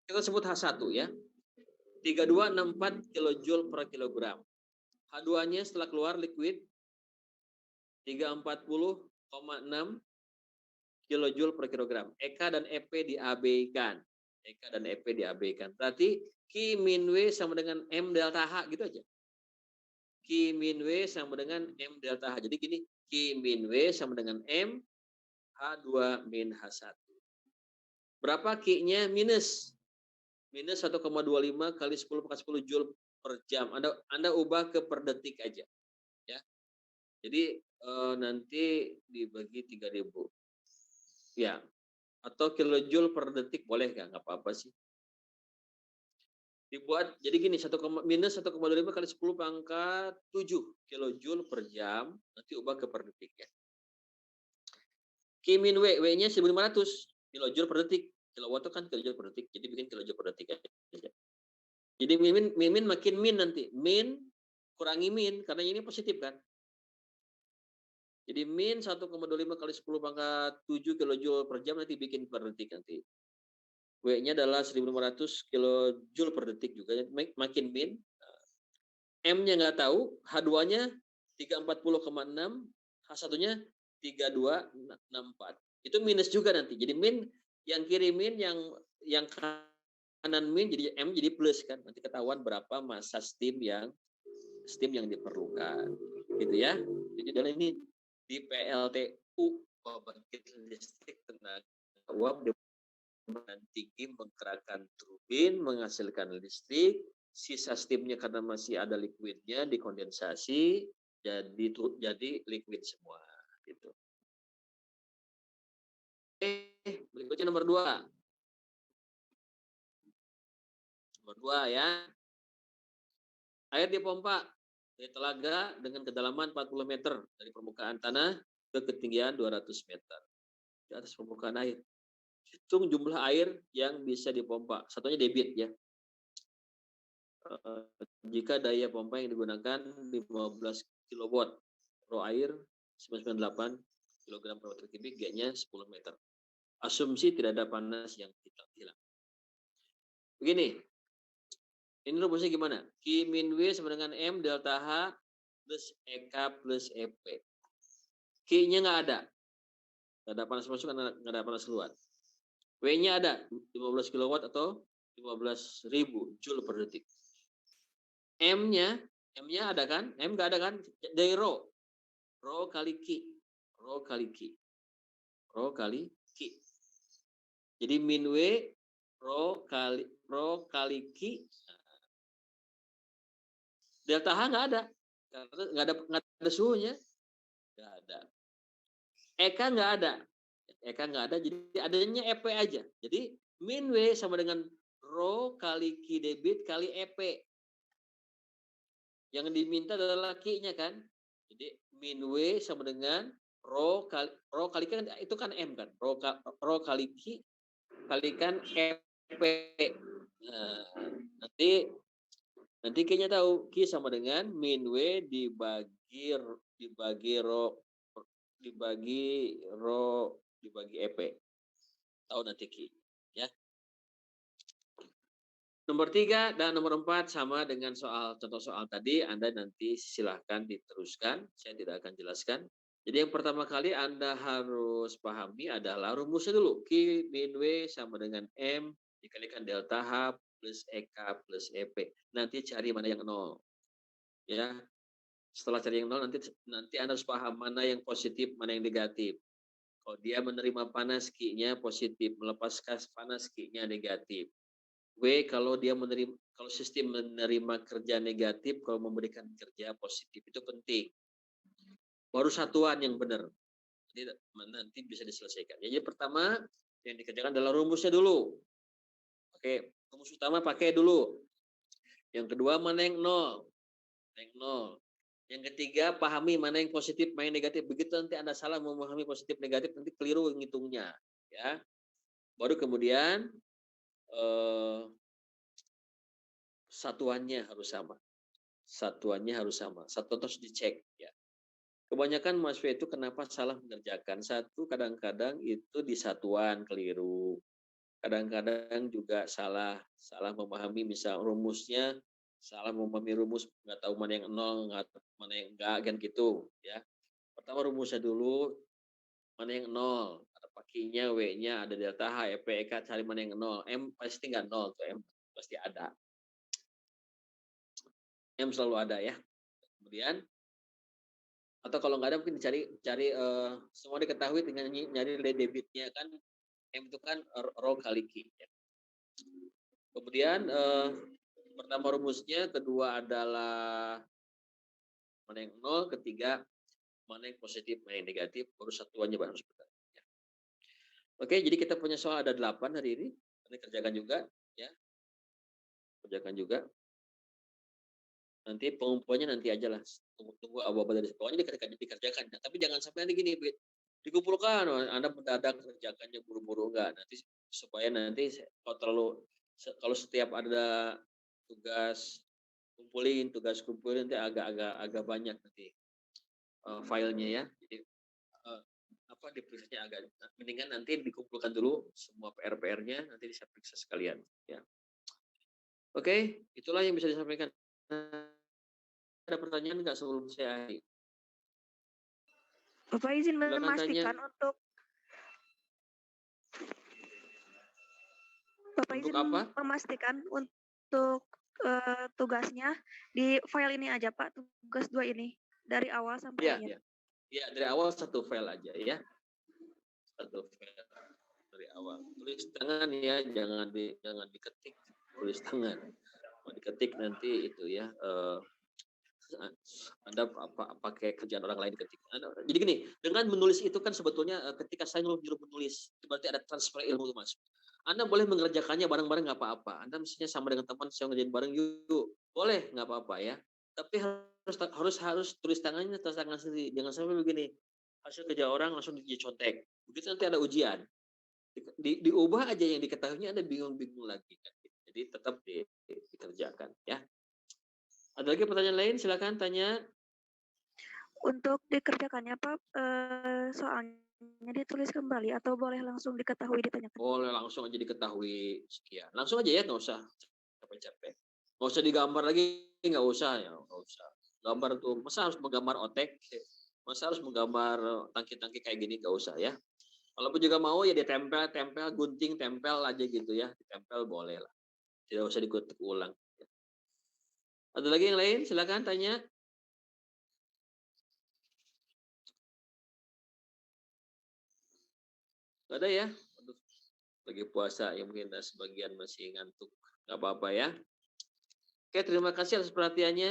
kita sebut H1 ya. 3264 kJ per kilogram. H2-nya setelah keluar liquid 340,6 kJ per kilogram. EK dan EP diabaikan. EK dan EP diabaikan. Berarti Q min W sama dengan M delta H gitu aja. Q min W sama dengan M delta H. Jadi gini, Q min W sama dengan M H2 min H1. Berapa Q-nya? Minus 1,25 kali 10 per 10 Joule per jam. Anda ubah ke per detik aja. Ya. Jadi nanti dibagi 3000. Ya. Atau kilojoule per detik boleh nggak? Nggak apa-apa sih. Dibuat jadi gini, minus 1,25 kali 10 pangkat 7 kilojoule per jam, nanti ubah ke per detik ya. Q min W, W-nya 1500 kilojoule per detik. Kilowatt itu kan kilojoule per detik, jadi bikin kilojoule per detik aja. Jadi mimin makin min nanti. Min kurangi min, karena ini positif kan. Jadi min 1,25 kali 10 pangkat 7 kilojoule per jam nanti bikin per detik nanti. W-nya adalah 1500 kilojoule per detik juga. Makin min. M-nya nggak tahu. H2-nya 340,6. H1-nya 3264. Itu minus juga nanti. Jadi min yang kiri min, yang kanan min, jadi M jadi plus kan. Nanti ketahuan berapa massa steam yang diperlukan. Gitu ya. Jadi dalam ini di PLTU, pembangkit listrik tenaga uap tinggi menggerakkan turbin, menghasilkan listrik, sisa steamnya karena masih ada liquidnya dikondensasi, jadi liquid semua. Gitu. Berikutnya nomor 2. Nomor 2 ya. Air dipompa dari telaga dengan kedalaman 40 meter dari permukaan tanah ke ketinggian 200 meter di atas permukaan air. Hitung jumlah air yang bisa dipompa. Satunya debit ya. Jika daya pompa yang digunakan 15 kW, row air 998 kg per meter kubik, G-nya 10 meter. Asumsi tidak ada panas yang hilang. Begini, ini rumusnya gimana? Q min W sama dengan M delta H plus EK plus EP. Q-nya nggak ada. Nggak ada panas masuk, nggak ada panas keluar. W-nya ada, 15 kW atau 15.000 Joule per detik. M-nya ada kan? M nggak ada kan? Dari rho kali Q. Rho kali Q. Jadi min W, rho kali Q. Delta H nggak ada. Karena nggak ada suhunya. Nggak ada. EK nggak ada. Jadi adanya EP aja. Jadi min W sama dengan rho kali Q debit kali EP. Yang diminta adalah Q-nya kan. Jadi min W sama dengan rho kali kan itu kan M kan. Rho kali Q kalikan EP. Nah, nanti Q-nya tahu. Q sama dengan min W dibagi EP. Tahu nanti Q. Ya. Nomor 3 dan nomor 4 sama dengan contoh soal tadi. Anda nanti silahkan diteruskan. Saya tidak akan jelaskan. Jadi yang pertama kali Anda harus pahami adalah rumusnya dulu. Q min W sama dengan M dikalikan delta H plus EK plus EP. Nanti cari mana yang 0. Ya. Setelah cari yang 0 nanti Anda harus paham mana yang positif, mana yang negatif. Kalau dia menerima panas, Q-nya positif, melepaskan panas, Q-nya negatif. W kalau sistem menerima kerja negatif, kalau memberikan kerja positif, itu penting. Baru satuan yang benar. nanti bisa diselesaikan. Jadi pertama yang dikerjakan adalah rumusnya dulu. Oke, rumus utama pakai dulu. Yang kedua mana yang nol? Yang nol. Yang ketiga pahami mana yang positif, mana yang negatif. Begitu nanti Anda salah memahami positif negatif nanti keliru ngitungnya, ya. Baru kemudian satuannya harus sama. Satuannya harus sama. Satuan terus dicek, ya. Kebanyakan mahasiswa itu kenapa salah mengerjakan? Satu, kadang-kadang itu di satuan keliru. Kadang-kadang juga salah memahami misal rumusnya, salah memahami rumus, nggak tahu mana yang nol, nggak tahu mana yang enggak, kan gitu, ya. Pertama rumusnya dulu, mana yang nol, ada pakinya, W-nya, ada delta H, E, P, E, K, cari mana yang nol. M pasti nggak nol, tuh M pasti ada. M selalu ada, ya. Kemudian atau kalau nggak ada mungkin cari semua diketahui dengan nyari debitnya kan, M itu kan rho kali Q, ya. Kemudian pertama rumusnya, kedua adalah mana yang nol, ketiga mana yang positif, mana yang negatif, baru satuannya baru sebentar. Ya. Oke, jadi kita punya soal ada 8 hari ini. Nanti kerjakan juga, ya. Kerjakan juga. Nanti pengumpulannya nanti aja lah. Tunggu abal-abal dari pokoknya dikerjakan. Nah, tapi jangan sampai nanti gini, dikumpulkan, Anda mendadak kerjakannya buru-buru, enggak. Nanti supaya nanti kalau setiap ada tugas kumpulin nanti agak banyak nanti filenya, ya. Jadi diperiksa agak mendingan nanti dikumpulkan dulu semua PR-nya, nanti bisa periksa sekalian, ya. Oke, itulah yang bisa disampaikan. Ada pertanyaan nggak sebelum saya akhiri? Bapak izin memastikan untuk Bapak izin memastikan untuk tugasnya di file ini aja, Pak, tugas 2 ini dari awal sampai akhir. Iya, dari awal satu file aja, ya. Satu file dari awal. Tulis tangan, ya, jangan diketik, tulis tangan. Mau diketik nanti itu, ya. Anda pakai kerjaan orang lain ketik. Jadi gini, dengan menulis itu kan sebetulnya ketika saya nyuruh menulis, berarti ada transfer ilmu, Mas. Anda boleh mengerjakannya bareng-bareng nggak apa-apa. Anda mestinya sama dengan teman, saya ngerjain bareng, yuk. Boleh, nggak apa-apa, ya. Tapi harus tulis tangannya, tulis tangan sendiri. Jangan sampai begini, hasil kerja orang langsung dicontek. Begitu nanti ada ujian, diubah aja yang diketahuinya, Anda bingung-bingung lagi. Kan? Jadi tetap dikerjakan, ya. Ada lagi pertanyaan lain? Silakan tanya. Untuk dikerjakannya, Pak, soalnya ditulis kembali atau boleh langsung diketahui ditanyakan? Boleh langsung aja diketahui sekian. Langsung aja, ya, nggak usah capek-capek. Nggak usah digambar lagi, nggak usah, ya, nggak usah. Gambar tuh, masa harus menggambar otek? Masa harus menggambar tangki-tangki kayak gini? Nggak usah, ya. Walaupun juga mau, ya ditempel, gunting, tempel aja gitu, ya. Ditempel boleh lah. Tidak usah dikutik ulang. Ada lagi yang lain? Silakan tanya. Nggak ada, ya? Aduh, lagi puasa, ya mungkin sebagian masih ngantuk. Nggak apa-apa, ya. Oke, terima kasih atas perhatiannya.